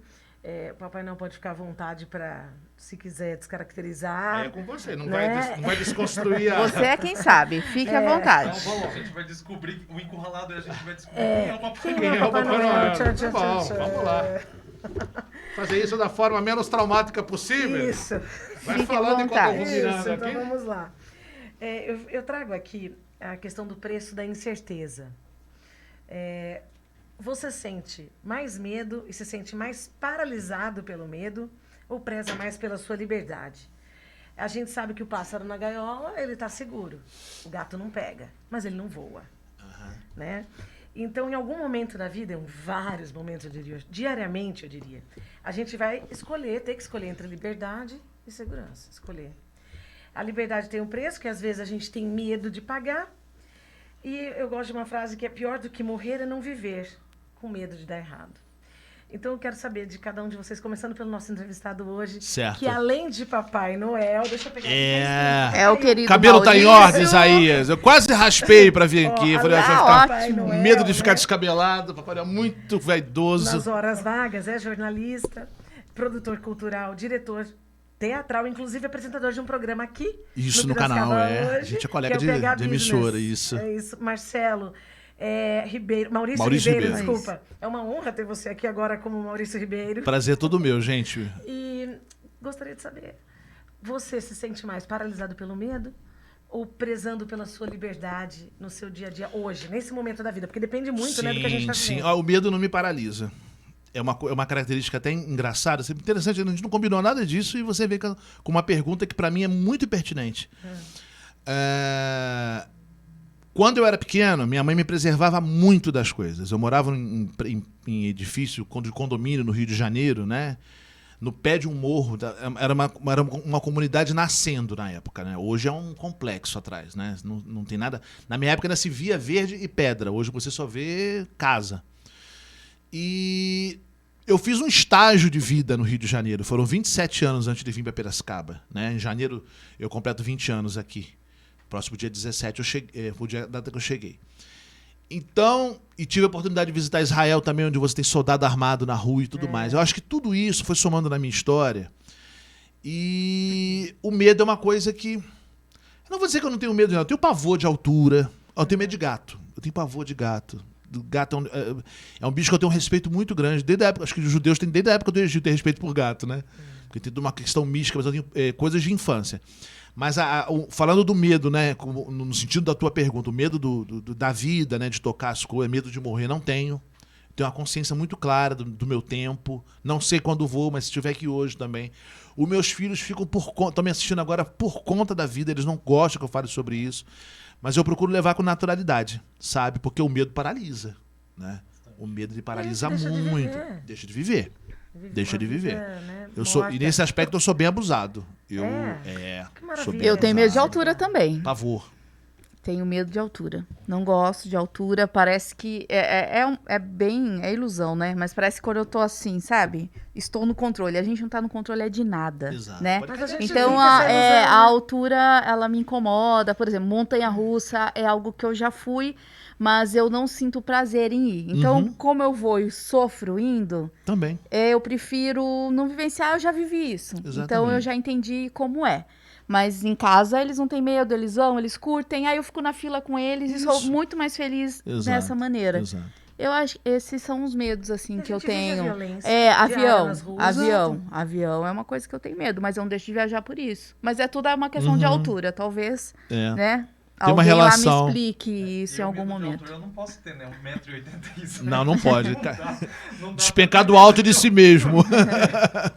O papai não pode ficar à vontade para, se quiser, descaracterizar. É com você, não né? vai desconstruir a... Você é quem sabe, fique à Então, vontade. vamos, a gente vai descobrir o encurralado e a gente vai descobrir quem é o Papai Quem Noel. é o Papai Noel? Tchau, tchau, Tá bom, tchau, vamos lá. Fazer isso da forma menos traumática possível. Isso. Vai Fique à falando enquanto eu vontade. vou virando Isso, então aqui. vamos lá. Eu trago aqui a questão do preço da incerteza. Você sente mais medo e se sente mais paralisado pelo medo ou preza mais pela sua liberdade? A gente sabe que o pássaro na gaiola, ele está seguro. O gato não pega, mas ele não voa. Né? Então, em algum momento da vida, em vários momentos, eu diria, diariamente, eu diria, a gente vai ter que escolher entre liberdade e segurança. Escolher. A liberdade tem um preço que às vezes a gente tem medo de pagar. E eu gosto de uma frase que é: pior do que morrer é não viver, com medo de dar errado. Então eu quero saber de cada um de vocês, começando pelo nosso entrevistado hoje, Certo. que além de Papai Noel, deixa eu pegar É o querido Cabelo tá em Maurício. ordem, Isaías. Eu quase raspei pra vir aqui. Falei, vai ficar ótimo. medo de ficar descabelado. Papai é muito vaidoso. Nas horas vagas, é jornalista, produtor cultural, diretor teatral, inclusive apresentador de um programa aqui Isso, no Piracicaba canal, é. Hoje, A gente é colega que o PH de emissora, Business. isso. É isso. Marcelo Ribeiro, Maurício Maurício Ribeiro, Ribeiro. desculpa. É uma honra ter você aqui agora como Maurício Ribeiro. Prazer todo meu, gente. E gostaria de saber, você se sente mais paralisado pelo medo ou prezando pela sua liberdade no seu dia a dia hoje, nesse momento da vida? Porque depende muito, né, do que a gente está Sim, vivendo. o medo não me paralisa. É uma característica até engraçada, sempre interessante. A gente não combinou nada disso e você vem com uma pergunta que para mim é muito pertinente. Quando eu era pequeno, minha mãe me preservava muito das coisas. Eu morava em edifício de condomínio no Rio de Janeiro, né? No pé de um morro. Era uma comunidade nascendo na época, né? Hoje é um complexo atrás, né? Não tem nada. Na minha época ainda se via verde e pedra. Hoje você só vê casa. E eu fiz um estágio de vida no Rio de Janeiro. Foram 27 anos antes de vir para Piracicaba, né? Em janeiro eu completo 20 anos aqui. Próximo dia 17 eu cheguei, foi a data que eu cheguei. Então, e tive a oportunidade de visitar Israel também, onde você tem soldado armado na rua e tudo mais. Eu acho que tudo isso foi somando na minha história. E o medo é uma coisa que... Eu não vou dizer que eu não tenho medo, não. Eu tenho pavor de altura. Eu tenho medo de gato. Eu tenho pavor de gato. Gato é um bicho que eu tenho um respeito muito grande. Desde a época, acho que os judeus têm, desde a época do Egito, têm respeito por gato, né? Porque tem uma questão mística, mas eu tenho coisas de infância. Mas falando do medo, né? No sentido da tua pergunta, o medo da vida, né? De tocar as coisas, medo de morrer, não tenho. Tenho uma consciência muito clara do meu tempo. Não sei quando vou, mas se estiver aqui hoje também. Os meus filhos ficam estão me assistindo agora por conta da vida, eles não gostam que eu fale sobre isso. Mas eu procuro levar com naturalidade, sabe? Porque o medo paralisa, né? O medo paralisa muito. Deixa de viver. Deixa de viver. Né? E nesse aspecto eu sou bem abusado. Que Sou bem Eu tenho medo de abusado. altura também. Pavor. Tenho medo de altura. Não gosto de altura. Parece que é ilusão, né? Mas parece que quando eu tô assim, sabe? Estou no controle. A gente não tá no controle de nada, Exato. né? Pode Mas a gente Então, fica essa ilusão, né? a altura, ela me incomoda. Por exemplo, montanha-russa é algo que eu já fui, mas eu não sinto prazer em ir. Então, como eu vou e sofro indo, Também. eu prefiro não vivenciar, eu já vivi isso. Então, eu Exatamente. já entendi como é. Mas em casa, eles não têm medo, eles vão, eles curtem. Aí eu fico na fila com eles e sou muito mais feliz dessa maneira. Exato. Eu acho que esses são os medos, assim, A que eu gente vive a tenho. violência Avião. diária nas ruas. Avião é uma coisa que eu tenho medo, mas eu não deixo de viajar por isso. Mas é tudo uma questão de altura, talvez, né? Tem uma Alguém lá relação. me explique isso em algum medo de momento. altura eu não posso ter, né? 1,86 m. Não pode. Não dá Despencar pra do alto de si mesmo.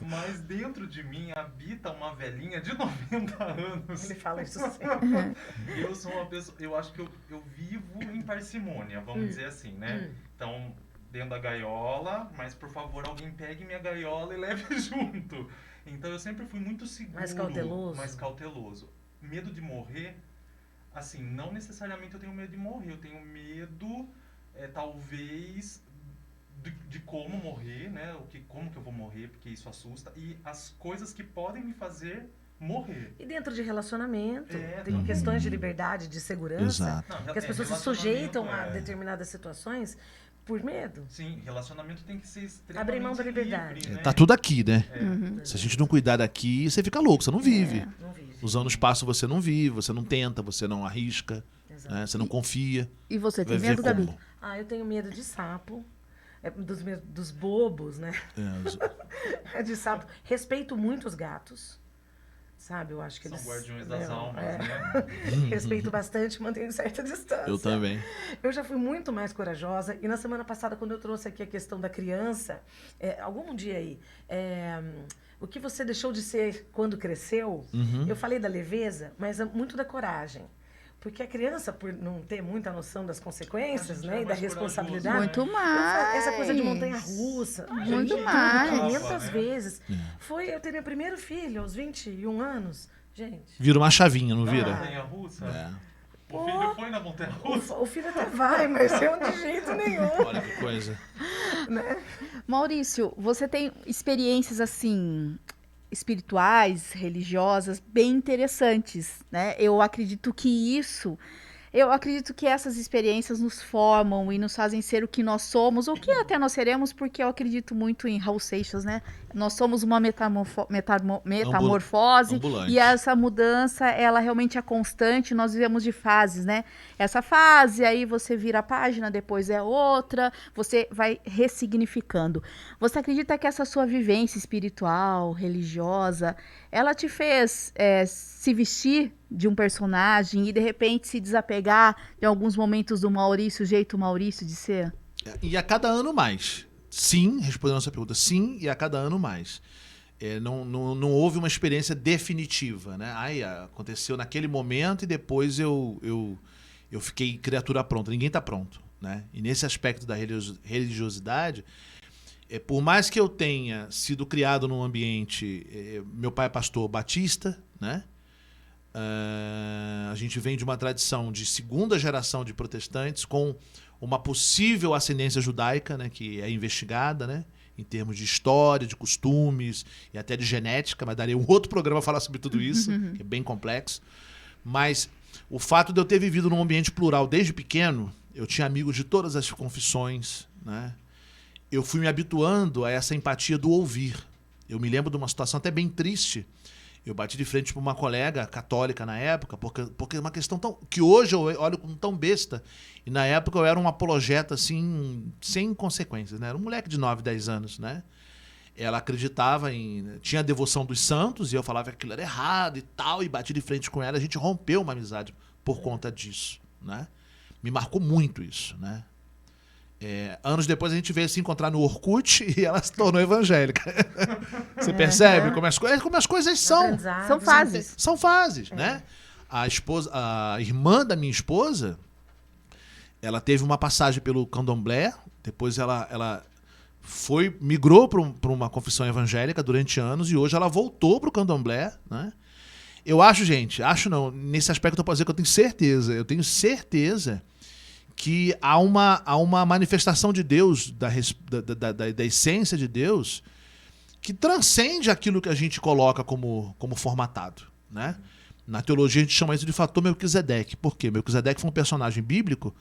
Mas dentro de mim habita uma velhinha de 90 anos. Ele fala isso sempre. Eu sou uma pessoa... Eu acho que eu vivo em parcimônia, vamos dizer assim, né? Então, dentro da gaiola, mas por favor, alguém pegue minha gaiola e leve junto. Então, eu sempre fui muito seguro. Mais cauteloso. Medo de morrer... Assim, não necessariamente eu tenho medo de morrer, eu tenho medo, talvez, de como morrer, né? Como que eu vou morrer, porque isso assusta, e as coisas que podem me fazer morrer. E dentro de relacionamento, tem questões de liberdade, de segurança, Exato. que as pessoas se sujeitam a determinadas situações por medo. Sim, relacionamento tem que ser extremamente Abrir mão da liberdade. livre, né? Tá tudo aqui, né? Se a gente não cuidar daqui, você fica louco, você não vive. Não vive. Usando o espaço você não vive, você não tenta, você não arrisca, né? Você não confia. E você Vai tem ver medo, Gabi? como. Eu tenho medo de sapo. Dos bobos, né? De sapo. Respeito muito os gatos. Sabe, eu acho que São eles... guardiões das almas, né? Respeito bastante, mantenho certa distância. Eu também. Eu já fui muito mais corajosa. E na semana passada, quando eu trouxe aqui a questão da criança, algum dia aí, o que você deixou de ser quando cresceu, eu falei da leveza, mas é muito da coragem. Porque a criança, por não ter muita noção das consequências, A gente né, é e da mais corajoso, responsabilidade, Muito eu mais. essa coisa de montanha-russa, Muito tudo, mais. 500 né? vezes. Foi eu ter meu primeiro filho aos 21 anos. Gente, Vira uma chavinha, não Na vira? montanha-russa? É. O filho foi na montanha-russa? o filho até vai, mas eu de jeito nenhum. Olha que coisa. Maurício, você tem experiências assim espirituais, religiosas bem interessantes, né? Eu acredito que essas experiências nos formam e nos fazem ser o que nós somos, ou que até nós seremos, porque eu acredito muito em Raul Seixas, né? Nós somos uma metamorfose Ambulante. e essa mudança, ela realmente é constante, nós vivemos de fases, né? Essa fase, aí você vira a página, depois é outra, você vai ressignificando. Você acredita que essa sua vivência espiritual, religiosa, ela te fez se vestir de um personagem e de repente se desapegar de alguns momentos do Maurício, o jeito Maurício de ser? E a cada ano mais. Sim, respondendo a sua pergunta, sim, e a cada ano mais. Não houve uma experiência definitiva, né? Aconteceu naquele momento e depois eu fiquei criatura pronta. Ninguém está pronto, né? E nesse aspecto da religiosidade, por mais que eu tenha sido criado num ambiente... meu pai é pastor batista, né? A gente vem de uma tradição de segunda geração de protestantes com uma possível ascendência judaica, né, que é investigada, né, em termos de história, de costumes e até de genética, mas daria um outro programa falar sobre tudo isso, que é bem complexo. Mas o fato de eu ter vivido num ambiente plural desde pequeno, eu tinha amigos de todas as confissões, né, eu fui me habituando a essa empatia do ouvir. Eu me lembro de uma situação até bem triste. Eu bati de frente para uma colega católica na época, porque é uma questão que hoje eu olho como tão besta, e na época eu era um apologeta, assim, sem consequências, né? Era um moleque de 9, 10 anos, né? Ela acreditava tinha a devoção dos santos, e eu falava que aquilo era errado e tal, e bati de frente com ela, a gente rompeu uma amizade por conta disso, né? Me marcou muito isso, né? Anos depois a gente veio se encontrar no Orkut e ela se tornou evangélica. Você percebe como as coisas são? São fases. São fases, né? A irmã da minha esposa, ela teve uma passagem pelo candomblé, depois ela migrou para uma confissão evangélica durante anos e hoje ela voltou para o candomblé, né? Eu acho, nesse aspecto eu posso dizer que eu tenho certeza que há uma manifestação de Deus, da essência de Deus, que transcende aquilo que a gente coloca como formatado, né? Na teologia a gente chama isso de fator Melquisedeque. Por quê? Melquisedeque foi um personagem bíblico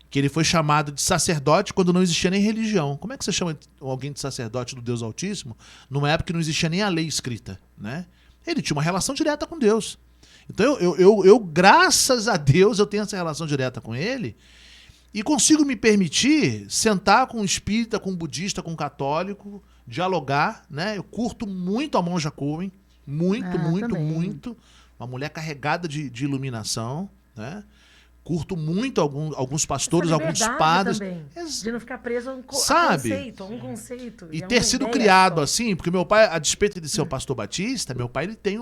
que ele foi chamado de sacerdote quando não existia nem religião. Como é que você chama alguém de sacerdote do Deus Altíssimo numa época que não existia nem a lei escrita, né? Ele tinha uma relação direta com Deus. Então eu graças a Deus, eu tenho essa relação direta com ele e consigo me permitir sentar com um espírita, com um budista, com um católico, dialogar, né? Eu curto muito a Monja Coen, muito. Uma mulher carregada de iluminação, né? Curto muito alguns pastores, alguns padres. Também, de não ficar preso a um conceito. E ter sido criado assim, porque meu pai, a despeito de ser um pastor batista, meu pai ele tem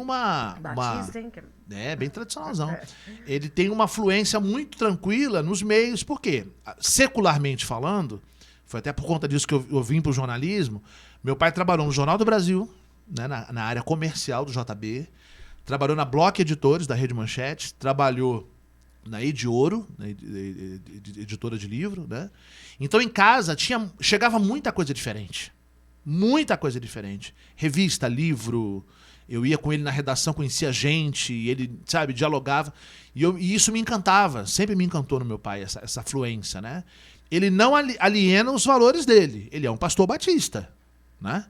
bem tradicionalzão. Ele tem uma fluência muito tranquila nos meios, por quê? Secularmente falando, foi até por conta disso que eu vim para o jornalismo. Meu pai trabalhou no Jornal do Brasil, né, na área comercial do JB, trabalhou na Block Editores, da Rede Manchete, trabalhou na Ediouro, editora de livro, né? Então em casa chegava muita coisa diferente. Muita coisa diferente. Revista, livro, eu ia com ele na redação, conhecia gente, e ele, sabe, dialogava. E isso me encantava, sempre me encantou no meu pai, essa fluência, né? Ele não aliena os valores dele, ele é um pastor batista, né?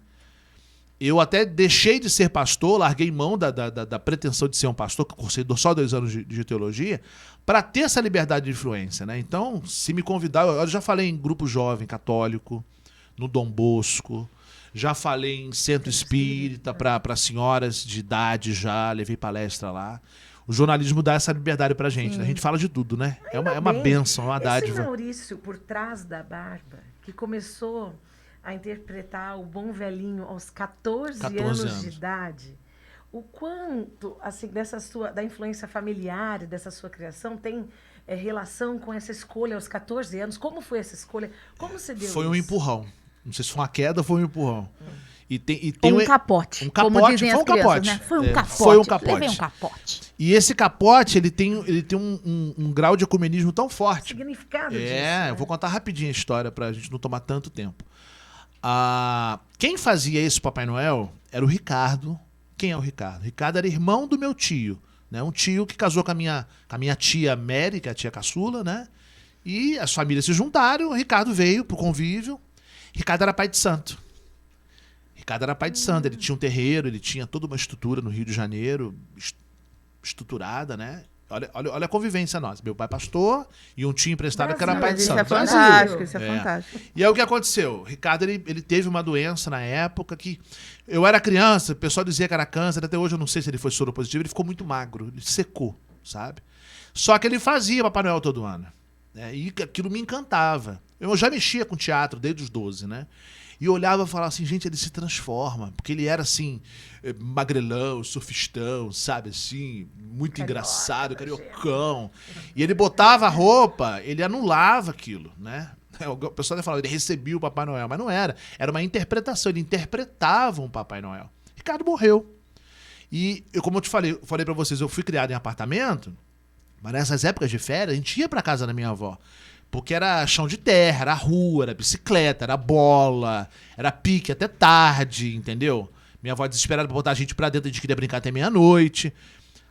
Eu até deixei de ser pastor, larguei mão da pretensão de ser um pastor, que cursei só 2 anos de teologia, para ter essa liberdade de influência, né? Então, se me convidar, eu já falei em grupo jovem católico, no Dom Bosco, já falei em centro espírita para senhoras de idade já, levei palestra lá. O jornalismo dá essa liberdade pra gente, né? A gente fala de tudo, né? É uma bênção, é uma dádiva. Esse Maurício, por trás da barba, que começou a interpretar o bom velhinho aos 14 anos de idade, o quanto, assim, da influência familiar e dessa sua criação tem relação com essa escolha aos 14 anos? Como foi essa escolha? Como você deu Foi um isso? empurrão. Não sei se foi uma queda ou foi um empurrão. E tem Ou um capote. Um capote, como dizem foi as um crianças, capote. né? Foi um capote. Foi um capote. Levei um capote. E esse capote, ele tem um grau de ecumenismo tão forte. Significado disso. Eu vou contar rapidinho a história pra gente não tomar tanto tempo. Quem fazia esse Papai Noel era o Ricardo. Quem é o Ricardo? O Ricardo era irmão do meu tio, né? Um tio que casou com a minha tia Mary, que é a tia caçula, né? E as famílias se juntaram, o Ricardo veio pro convívio. Ricardo era pai de santo. Ele tinha um terreiro, ele tinha toda uma estrutura no Rio de Janeiro, estruturada, né? Olha a convivência nossa. Meu pai pastor e um tio emprestado que era pai de Isso é santo. fantástico, isso é fantástico. E aí o que aconteceu? O Ricardo, ele teve uma doença na época que... Eu era criança, o pessoal dizia que era câncer, até hoje eu não sei se ele foi soro positivo, ele ficou muito magro, ele secou, sabe? Só que ele fazia Papai Noel todo ano, né? E aquilo me encantava. Eu já mexia com teatro desde os 12, né? E eu olhava e falava assim, gente, ele se transforma. Porque ele era assim, magrelão, surfistão, sabe? Assim, muito engraçado, cariocão. E ele botava a roupa, ele anulava aquilo, né? O pessoal falava, ele recebia o Papai Noel, mas não era. Era uma interpretação, ele interpretava um Papai Noel. Ricardo morreu. E, como eu te falei pra vocês, eu fui criado em apartamento, mas nessas épocas de férias, a gente ia pra casa da minha avó. Porque era chão de terra, era rua, era bicicleta, era bola, era pique até tarde, entendeu? Minha avó desesperada pra botar a gente pra dentro, a gente queria brincar até meia-noite.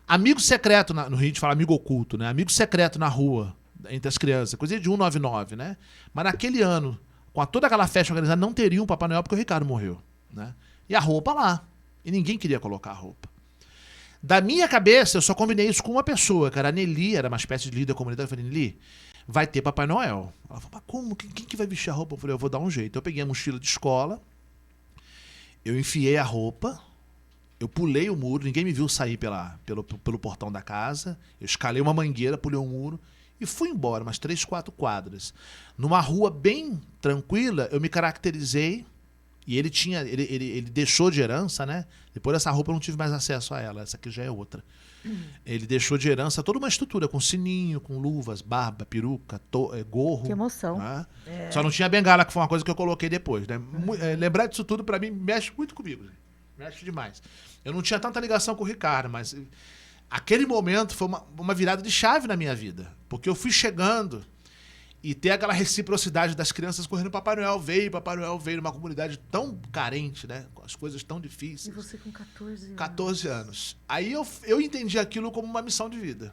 Amigo secreto, no Rio a gente fala amigo oculto, né? Amigo secreto na rua, entre as crianças, coisa de 199, né? Mas naquele ano, com toda aquela festa organizada, não teria um Papai Noel porque o Ricardo morreu, né? E a roupa lá. E ninguém queria colocar a roupa. Da minha cabeça, eu só combinei isso com uma pessoa, que era a Nelly, era uma espécie de líder da comunidade. Eu falei, Nelly, vai ter Papai Noel. Ela falou, mas como? Quem que vai vestir a roupa? Eu falei, eu vou dar um jeito. Eu peguei a mochila de escola, eu enfiei a roupa, eu pulei o muro, ninguém me viu sair pelo portão da casa, eu escalei uma mangueira, pulei o muro e fui embora, umas 3, 4 quadras. Numa rua bem tranquila, eu me caracterizei e ele deixou de herança, né? Depois dessa roupa eu não tive mais acesso a ela, essa aqui já é outra. Ele deixou de herança toda uma estrutura, com sininho, com luvas, barba, peruca, gorro. Que emoção. Né? Só não tinha bengala, que foi uma coisa que eu coloquei depois. Né? Lembrar disso tudo, pra mim, mexe muito comigo. Gente. Mexe demais. Eu não tinha tanta ligação com o Ricardo, mas aquele momento foi uma virada de chave na minha vida. Porque eu fui chegando e ter aquela reciprocidade das crianças correndo, Papai Noel veio, numa comunidade tão carente, né? Com as coisas tão difíceis. E você com 14 anos. 14 anos. Aí eu entendi aquilo como uma missão de vida.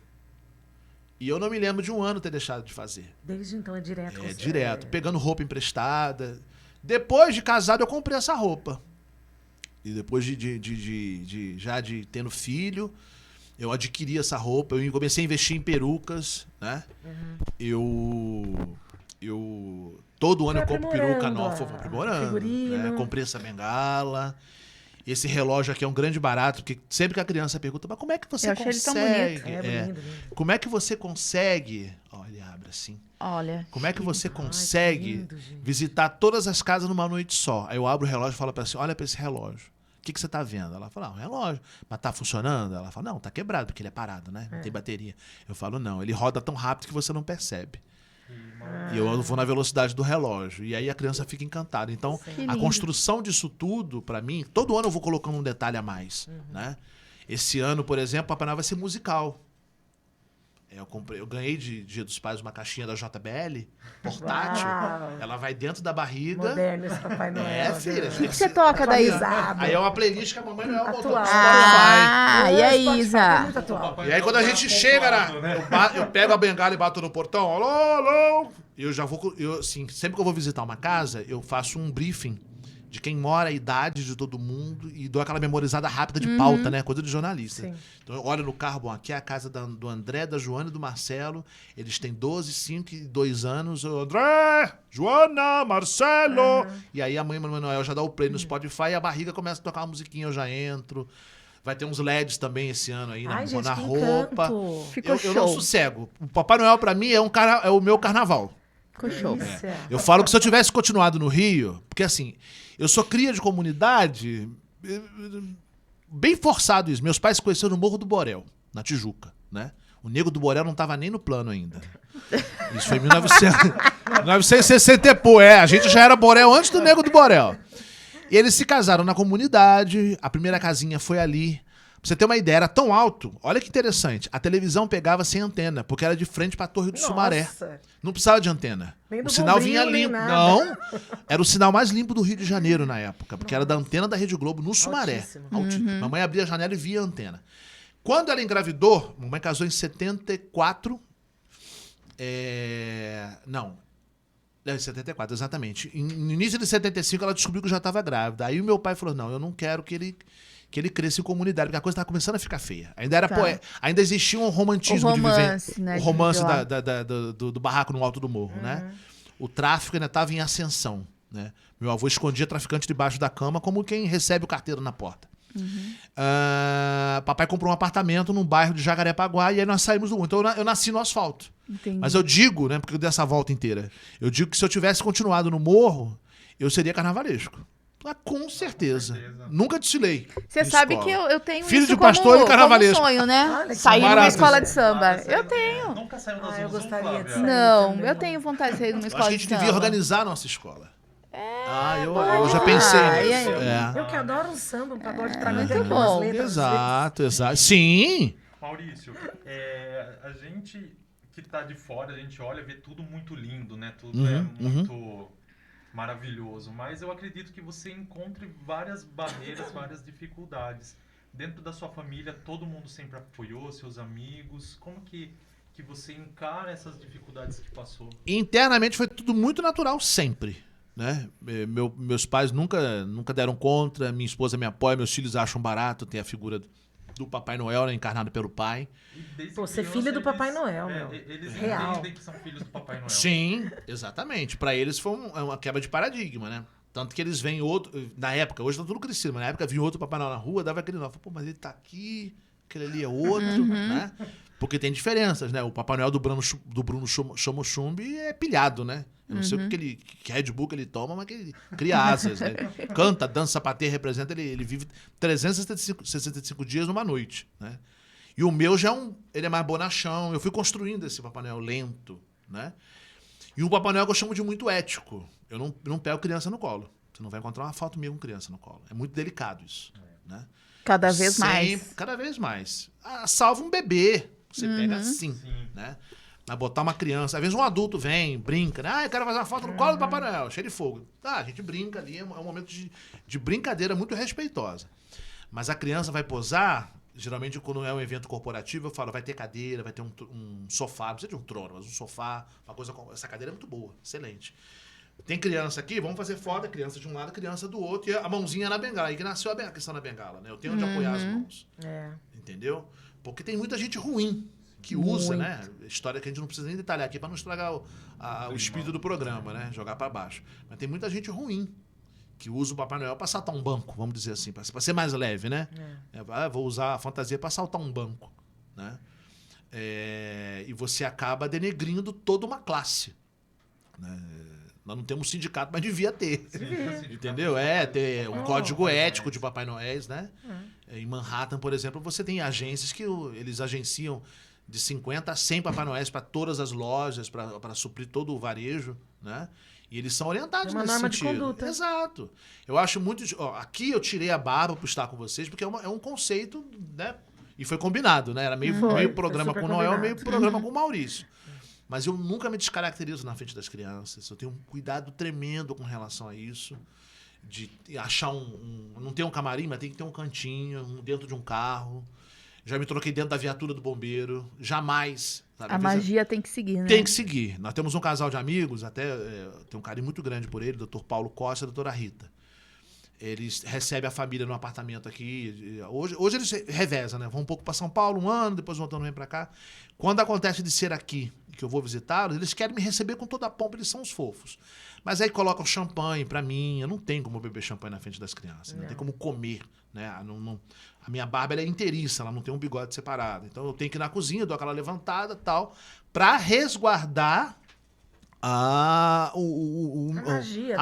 E eu não me lembro de um ano ter deixado de fazer. Desde então é direto. Direto. Pegando roupa emprestada. Depois de casado, eu comprei essa roupa. E depois de tendo filho, eu adquiri essa roupa. Eu comecei a investir em perucas, né? Todo ano eu compro peruca nova, fui aprimorando. Né? Comprei essa bengala. Esse relógio aqui é um grande barato, porque sempre que a criança pergunta, mas como é que você consegue? Ele tão bonito. Lindo. Como é que você consegue? Ó, ele abre assim. Olha. Como é que você consegue visitar todas as casas numa noite só? Aí eu abro o relógio e falo pra ela assim, olha pra esse relógio. O que você tá vendo? Ela fala, um relógio. Mas tá funcionando? Ela fala, não, tá quebrado, porque ele é parado, né? Não tem bateria. Eu falo, não, ele roda tão rápido que você não percebe. E eu vou na velocidade do relógio. E aí a criança fica encantada. Então, a construção disso tudo, pra mim, todo ano eu vou colocando um detalhe a mais. Né? Esse ano, por exemplo, Papai Noel vai ser musical. Eu ganhei de Dia dos Pais uma caixinha da JBL, portátil. Uau. Ela vai dentro da barriga. Moderno esse Papai Noel. Filha. O que você toca daí? Aí é uma playlist que a Mamãe Noel botou no Atual. Spotify. E aí, Isa? Muito atual. E aí quando a gente chega, eu pego a bengala e bato no portão, alô, alô. Eu já vou, assim, sempre que eu vou visitar uma casa, eu faço um briefing de quem mora, a idade de todo mundo e dou aquela memorizada rápida de pauta, né? Coisa de jornalista. Sim. Então eu olho no carro, bom, aqui é a casa do André, da Joana e do Marcelo. Eles têm 12, 5 e 2 anos. André, Joana, Marcelo. E aí a mãe Manuel já dá o play no Spotify e a barriga começa a tocar uma musiquinha, eu já entro. Vai ter uns LEDs também esse ano aí Ai, gente, na que roupa. encanto. Ficou Eu não show. sossego. O Papai Noel pra mim é o meu carnaval. Ficou show. Delícia. Eu falo que se eu tivesse continuado no Rio, porque assim, eu sou cria de comunidade, bem forçado isso. Meus pais se conheceram no Morro do Borel, na Tijuca, né? O Nego do Borel não estava nem no plano ainda. Isso foi em 1960 e pô, a gente já era Borel antes do Nego do Borel. E eles se casaram na comunidade, a primeira casinha foi ali. Pra você ter uma ideia, era tão alto, olha que interessante, a televisão pegava sem antena, porque era de frente pra Torre do Sumaré. Não precisava de antena. Nem O do sinal Bombril, vinha nem limpo. nada. Não, era o sinal mais limpo do Rio de Janeiro na época, porque era da antena da Rede Globo no Sumaré. Altíssimo. Altíssimo. Mamãe abria a janela e via a antena. Quando ela engravidou, mamãe casou em 74. Não. É, 74, exatamente. No início de 75, ela descobriu que já estava grávida. Aí o meu pai falou: não, eu não quero que ele cresça em comunidade, porque a coisa estava começando a ficar feia. Ainda era ainda existia um romantismo de viver. Né, O romance do barraco no alto do morro, né? O tráfico ainda estava em ascensão, né? Meu avô escondia traficante debaixo da cama, como quem recebe o carteiro na porta. Papai comprou um apartamento num bairro de Jacarepaguá e aí nós saímos do mundo. Então eu nasci no asfalto. Entendi. Mas eu digo, né, porque eu dei essa volta inteira, eu digo que se eu tivesse continuado no morro, eu seria carnavalesco. Ah, com certeza. Nunca desfilei. Você em sabe escola. que eu tenho Filho isso de pastor como, e carnavalesco. como sonho, né? Olha que Sair numa maravilha. escola de samba. Flávia, Eu você tenho. Nunca saiu da Eu Zoom, gostaria Flávia? de sair. Não, também, eu não. tenho vontade de sair numa Eu acho escola que a de gente samba. devia organizar a nossa escola. Eu já pensei Ah, nisso. e aí? É. Eu que adoro um samba, um pagode pra mim. muito Tem algumas bom. letras, às Exato, exato. Sim. Maurício, a gente que tá de fora, a gente olha, vê tudo muito lindo, né? Tudo é muito maravilhoso. Mas eu acredito que você encontre várias barreiras, várias dificuldades. Dentro da sua família, todo mundo sempre apoiou, seus amigos. Como que você encara essas dificuldades que passou? Internamente foi tudo muito natural sempre. Né? Meus pais nunca deram contra, minha esposa me apoia, meus filhos acham barato, tem a figura do Papai Noel, né, encarnado pelo pai. E desde Pô, ser criança, filho do Papai Noel, meu. Eles Real. entendem que são filhos do Papai Noel. Sim, exatamente. Pra eles foi uma quebra de paradigma, né? Tanto que eles veem outro... Na época, hoje tá tudo crescido, mas na época vinha outro Papai Noel na rua, dava aquele nó. Pô, mas ele tá aqui, aquele ali é outro, né? Porque tem diferenças, né? O Papai Noel do Bruno Chomochumbi é pilhado, né? Eu não sei o que Red Bull que ele toma, mas que ele cria asas, né? Canta, dança, sapateia, representa, ele vive 365 dias numa noite, né? E o meu já ele é mais bonachão. Eu fui construindo esse Papai Noel lento, né? E o Papai Noel que eu chamo de muito ético. Eu não pego criança no colo. Você não vai encontrar uma foto minha com criança no colo. É muito delicado isso, né? Cada vez mais. Cada vez mais. Salva um bebê. Você pega assim, né? Mas botar uma criança... Às vezes um adulto vem, brinca, né? Eu quero fazer uma foto no colo do Papai Noel, cheio de fogo. A gente brinca ali, é um momento de brincadeira muito respeitosa. Mas a criança vai posar... Geralmente, quando é um evento corporativo, eu falo, vai ter cadeira, vai ter um sofá, não precisa de um trono, mas um sofá, uma coisa... Essa cadeira é muito boa, excelente. Tem criança aqui, vamos fazer foto, criança de um lado, criança do outro, e a mãozinha na bengala. Aí que nasceu a questão da bengala, né? Eu tenho onde apoiar as mãos. Entendeu? Porque tem muita gente ruim que usa, né? História que a gente não precisa nem detalhar aqui para não estragar o espírito do programa, né? Jogar para baixo. Mas tem muita gente ruim que usa o Papai Noel para saltar um banco, vamos dizer assim, para ser mais leve, né? Vou usar a fantasia para saltar um banco, né? E você acaba denegrindo toda uma classe, né? Nós não temos sindicato, mas devia ter. Entendeu? Ter um código ético de Papai Noéis, né? Em Manhattan, por exemplo, você tem agências que eles agenciam de 50 a 100 Papai Noéis para todas as lojas, para suprir todo o varejo, né? E eles são orientados uma nesse norma sentido. de conduta. Exato. Eu acho muito... aqui eu tirei a barba para estar com vocês, porque é um conceito, né? E foi combinado, né? Era meio programa com o Noel, meio programa com o Maurício. Mas eu nunca me descaracterizo na frente das crianças. Eu tenho um cuidado tremendo com relação a isso. De achar não ter um camarim, mas tem que ter um cantinho, dentro de um carro. Já me troquei dentro da viatura do bombeiro. Jamais. Sabe? A magia tem que seguir, né? Tem que seguir. Nós temos um casal de amigos, até tenho um carinho muito grande por ele, Dr. Paulo Costa e a doutora Rita. Eles recebem a família no apartamento aqui. Hoje eles revezam, né? Vão um pouco para São Paulo, um ano, depois voltando vem para cá. Quando acontece de ser aqui, que eu vou visitá-los, eles querem me receber com toda a pompa, eles são os fofos. Mas aí colocam champanhe para mim. Eu não tenho como beber champanhe na frente das crianças. Não tem como comer, né? A minha barba ela é inteiriça, ela não tem um bigode separado. Então eu tenho que ir na cozinha, dou aquela levantada e tal, para resguardar a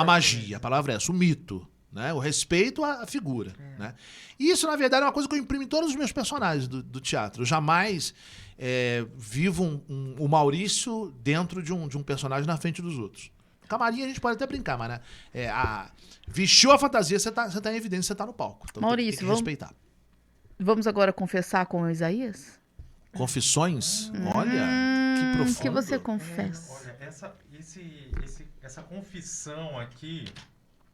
magia. A palavra é essa, o mito. né? O respeito à figura, né? E isso, na verdade, é uma coisa que eu imprimo em todos os meus personagens do teatro. Eu jamais vivo o Maurício dentro de um personagem na frente dos outros. Camarim a gente pode até brincar, mas né? Vestiu a fantasia, você tá em evidência, você tá no palco. Então Maurício, tem que respeitar. Vamos agora confessar com o Isaías? Confissões? Olha, que profundo. O que você confessa? Olha, essa confissão aqui,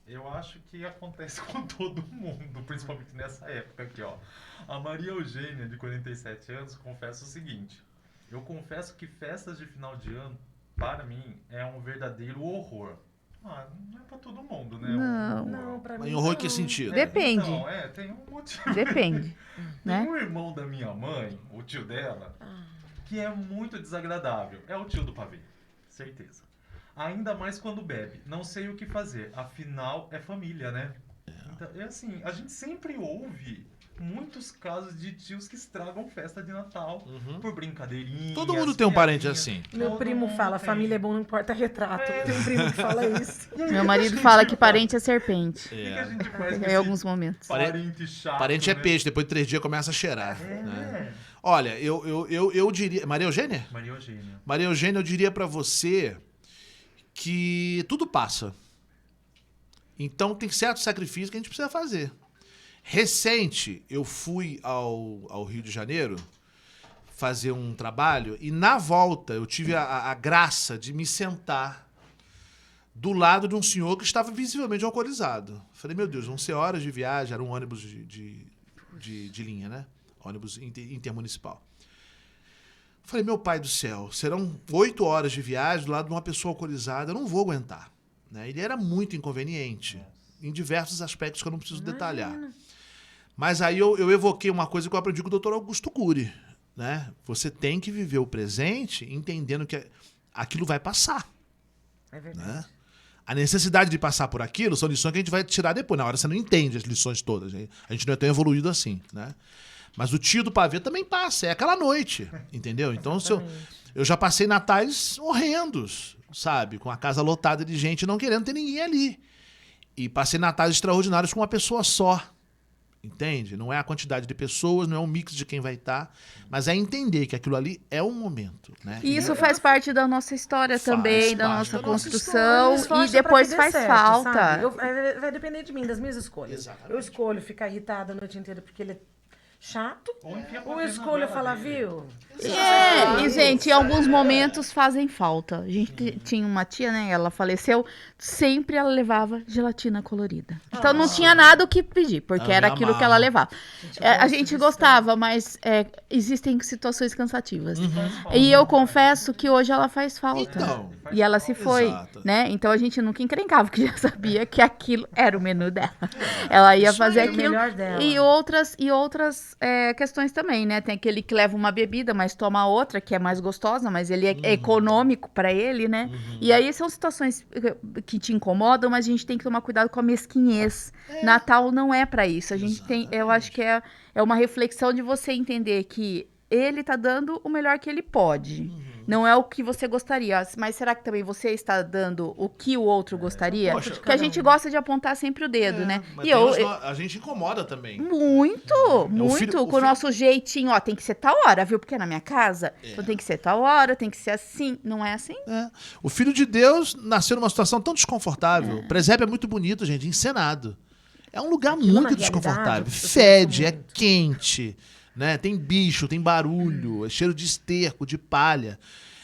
eu acho que acontece com todo mundo, principalmente nessa época aqui, ó. A Maria Eugênia, de 47 anos, confessa o seguinte: eu confesso que festas de final de ano, para mim, é um verdadeiro horror. Não é pra todo mundo, né? Não, pra mim Em horror não. que sentido? Depende. Então, tem um motivo. Depende, né? Tem um irmão da minha mãe, o tio dela, que é muito desagradável. É o tio do pavê, certeza. Ainda mais quando bebe. Não sei o que fazer. Afinal, é família, né? Então, assim, a gente sempre ouve muitos casos de tios que estragam festa de Natal por brincadeirinhas. Todo mundo tem um parente piadinhas. assim. Meu Todo primo mundo fala, tem. família é bom, não importa retrato. Tem um primo que fala isso. E aí, Meu o marido que fala a gente que parente é serpente. O que a gente faz com Em esse alguns momentos. parente chato, Parente é né? peixe, depois de 3 dias começa a cheirar. Né? Olha, eu diria... Maria Eugênia? Maria Eugênia. Maria Eugênia, eu diria pra você que tudo passa. Então tem certo sacrifício que a gente precisa fazer. Recente, eu fui ao Rio de Janeiro fazer um trabalho e na volta eu tive a graça de me sentar do lado de um senhor que estava visivelmente alcoolizado. Falei, meu Deus, vão ser horas de viagem, era um ônibus de linha, né? Ônibus intermunicipal. Falei, meu pai do céu, serão 8 horas de viagem do lado de uma pessoa alcoolizada, eu não vou aguentar. Né? Ele era muito inconveniente, em diversos aspectos que eu não preciso detalhar. Mas aí eu evoquei uma coisa que eu aprendi com o Dr. Augusto Cury. Né? Você tem que viver o presente entendendo que aquilo vai passar. É verdade. Né? A necessidade de passar por aquilo são lições que a gente vai tirar depois. Na hora você não entende as lições todas. A gente não é tão evoluído assim. Né? Mas o tio do pavê também passa. É aquela noite. Entendeu? Então eu já passei natais horrendos, sabe? Com a casa lotada de gente não querendo ter ninguém ali. E passei natais extraordinários com uma pessoa só. Entende? Não é a quantidade de pessoas, não é um mix de quem vai estar, mas é entender que aquilo ali é um momento. Né? E isso faz parte da nossa história também, da parte nossa da nossa construção, Esforça e depois pra que dê faz certo, falta. sabe? Vai depender de mim, das minhas escolhas. Exatamente. Eu escolho ficar irritada a noite inteira porque ele é chato, Ou enfia pra ou eu ver escolho novela falar, dele. viu? E, gente, em alguns momentos fazem falta. A gente tinha uma tia, né? Ela faleceu, sempre ela levava gelatina colorida. Então não tinha nada o que pedir, porque Ela era me aquilo que ela amava. levava. A gente gostava, mas existem situações cansativas. E eu confesso que hoje ela faz falta. Então, E ela se foi, Exato. né? Então a gente nunca encrencava, porque já sabia que aquilo era o menu dela. Ela ia Isso fazer aí, o aquilo. melhor dela. E outras questões também, né? Tem aquele que leva uma bebida, mas toma outra, que é mais gostosa, mas ele é econômico pra ele, né? E aí são situações que te incomodam, mas a gente tem que tomar cuidado com a mesquinhez. Natal não é pra isso. A gente tem, eu acho que é uma reflexão de você entender que ele tá dando o melhor que ele pode. Não é o que você gostaria. Mas será que também você está dando o que o outro gostaria? Poxa, Porque a gente gosta de apontar sempre o dedo, né? Mas E a gente incomoda também. muito, muito. filho- o com o filho- nosso jeitinho, ó, tem que ser tal hora, viu? Porque é na minha casa, então tem que ser tal hora, tem que ser assim. Não é assim? É. O Filho de Deus nasceu numa situação tão desconfortável. O presépio é muito bonito, gente, encenado. É um lugar Aquilo, na muito realidade, desconfortável. eu penso Fede, é muito. quente, né? Tem bicho, tem barulho, é cheiro de esterco, de palha.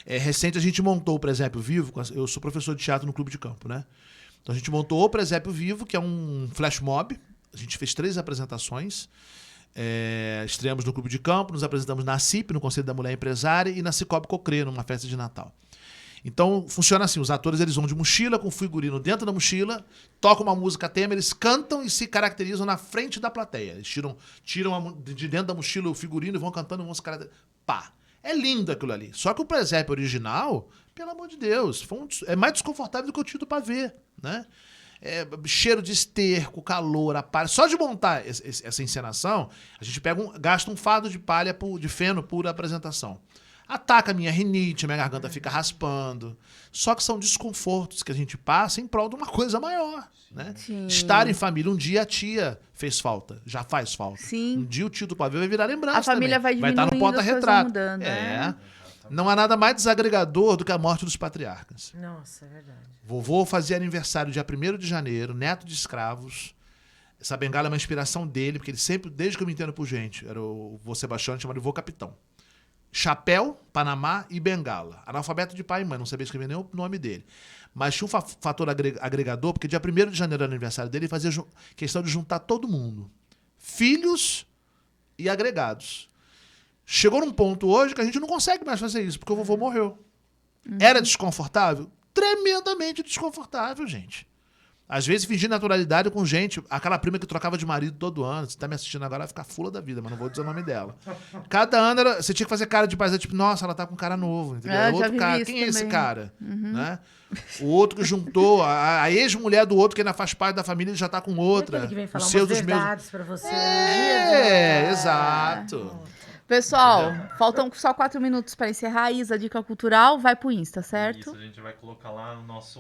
Recente a gente montou o Presépio Vivo. Eu sou professor de teatro no Clube de Campo, né? Então a gente montou o Presépio Vivo, que é um flash mob. A gente fez 3 apresentações. Estreamos no Clube de Campo, nos apresentamos na CIP, no Conselho da Mulher Empresária, e na Cicobi Cochrane, numa festa de Natal. Então, funciona assim, os atores eles vão de mochila, com figurino dentro da mochila, tocam uma música tema, eles cantam e se caracterizam na frente da plateia. Eles tiram de dentro da mochila o figurino e vão cantando e vão se caracterizar. Pá! É lindo aquilo ali. Só que o presépio original, pelo amor de Deus, é mais desconfortável do que o tio do pavê, né? Cheiro de esterco, calor, a palha. Só de montar essa encenação, a gente gasta um fardo de palha, de feno por apresentação. Ataca a minha rinite, minha garganta fica raspando. Só que são desconfortos que a gente passa em prol de uma coisa maior. né? Sim. Estar em família. Um dia a tia fez falta, já faz falta. Sim. Um dia o tio do pavê vai virar lembrança A família também. vai estar no diminuindo, as coisas vão porta-retrato. mudando, É. Não há nada mais desagregador do que a morte dos patriarcas. Nossa, é verdade. Vovô fazia aniversário dia 1º de janeiro, neto de escravos. Essa bengala é uma inspiração dele, porque ele sempre, desde que eu me entendo por gente, era o vô Sebastião, chamado de vô Capitão. Chapéu, Panamá e bengala. Analfabeto de pai e mãe, não sabia escrever nem o nome dele. Mas tinha um fator agregador, porque dia 1º de janeiro era aniversário dele, ele fazia questão de juntar todo mundo. Filhos e agregados. Chegou num ponto hoje que a gente não consegue mais fazer isso, porque o vovô morreu. Era desconfortável? Tremendamente desconfortável, gente. Às vezes fingir naturalidade com gente, aquela prima que trocava de marido todo ano, você tá me assistindo agora, vai ficar fula da vida, mas não vou dizer o nome dela. Cada ano você tinha que fazer cara de paisagem, tipo, nossa, ela tá com um cara novo, entendeu? Já Outro vivi cara, isso quem é esse também. cara? Né? O outro que juntou, a ex-mulher do outro que ainda faz parte da família, ele já tá com E outra. aquele que vem falar Os umas seus, os meus. verdades pra você Exato. Pessoal, faltam só 4 minutos para encerrar. Isa, dica cultural, vai pro Insta, certo? Isso, a gente vai colocar lá no nosso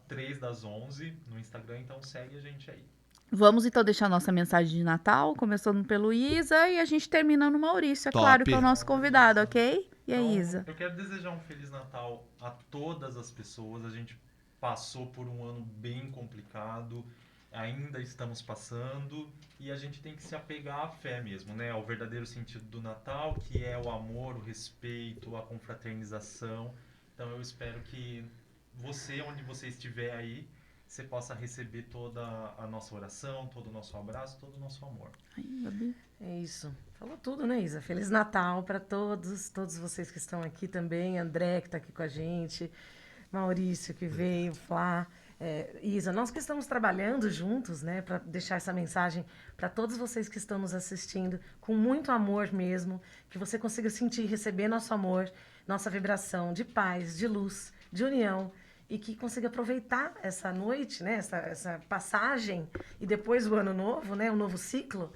@3das11 no Instagram, então segue a gente aí. Vamos então deixar nossa mensagem de Natal, começando pelo Isa e a gente termina no Maurício, é Top. claro, que é o nosso convidado, ok? E aí, Então, Isa? eu quero desejar um Feliz Natal a todas as pessoas. A gente passou por um ano bem complicado, ainda estamos passando, e a gente tem que se apegar à fé mesmo, né? Ao verdadeiro sentido do Natal, que é o amor, o respeito, a confraternização. Então eu espero que você, onde você estiver aí, você possa receber toda a nossa oração, todo o nosso abraço, todo o nosso amor. Ai, Gabi. É isso. Falou tudo, né, Isa? Feliz Natal para todos vocês que estão aqui também. André, que está aqui com a gente. Maurício, que veio, Flá. Isa, nós que estamos trabalhando juntos, né, para deixar essa mensagem para todos vocês que estão nos assistindo, com muito amor mesmo, que você consiga sentir, receber nosso amor, nossa vibração de paz, de luz, de união, e que consiga aproveitar essa noite, né, essa passagem, e depois o ano novo, né, o novo ciclo,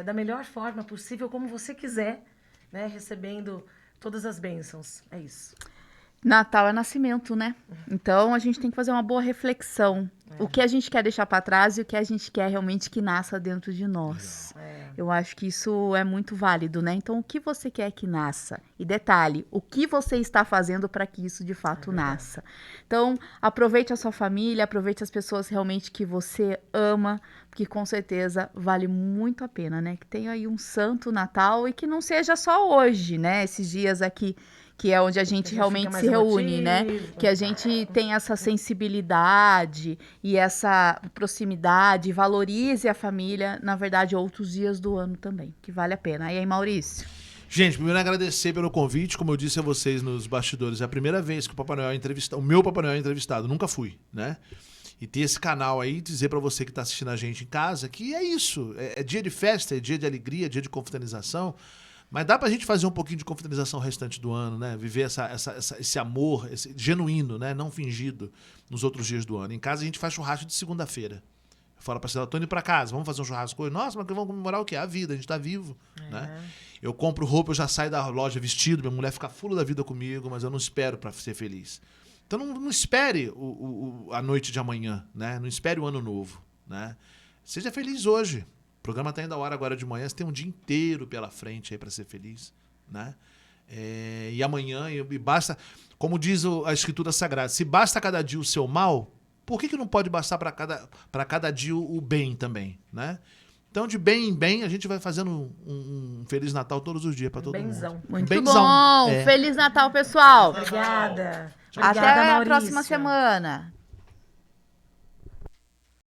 da melhor forma possível, como você quiser, né, recebendo todas as bênçãos. É isso. Natal é nascimento, né? Então a gente tem que fazer uma boa reflexão. O que a gente quer deixar para trás e o que a gente quer realmente que nasça dentro de nós. Eu acho que isso é muito válido, né? Então, o que você quer que nasça? E detalhe, o que você está fazendo para que isso de fato nasça? Então, aproveite a sua família, aproveite as pessoas realmente que você ama, porque com certeza vale muito a pena, né? Que tenha aí um santo Natal e que não seja só hoje, né? Esses dias aqui, que é onde a gente realmente se reúne, né? Que a gente tem essa sensibilidade e essa proximidade, valorize a família, na verdade, outros dias do ano também, que vale a pena. E aí, Maurício? Gente, primeiro agradecer pelo convite, como eu disse a vocês nos bastidores, é a primeira vez que o Papai Noel é entrevistado, o meu Papai Noel é entrevistado, nunca fui, né? E ter esse canal aí, dizer pra você que tá assistindo a gente em casa, que é isso, é dia de festa, é dia de alegria, é dia de confraternização. Mas dá pra gente fazer um pouquinho de confraternização o restante do ano, né? Viver esse amor, esse genuíno, né? Não fingido nos outros dias do ano. Em casa a gente faz churrasco de segunda-feira. Eu falo pra cidade, tô indo pra casa, vamos fazer um churrasco hoje? Nossa, mas vamos comemorar o quê? A vida, a gente tá vivo, né? Eu compro roupa, eu já saio da loja vestido, minha mulher fica full da vida comigo, mas eu não espero pra ser feliz. Então não espere a noite de amanhã, né? Não espere o ano novo, né? Seja feliz hoje. O programa tá indo a hora agora de manhã, você tem um dia inteiro pela frente aí para ser feliz, né? E amanhã, e basta, como diz a Escritura Sagrada, se basta cada dia o seu mal, por que não pode bastar para cada dia o bem também, né? Então, de bem em bem, a gente vai fazendo um Feliz Natal todos os dias para todo Benzão. mundo. Muito Benzão. bom! Feliz Natal, pessoal! Obrigada. Até Obrigada, a Maurício. próxima semana.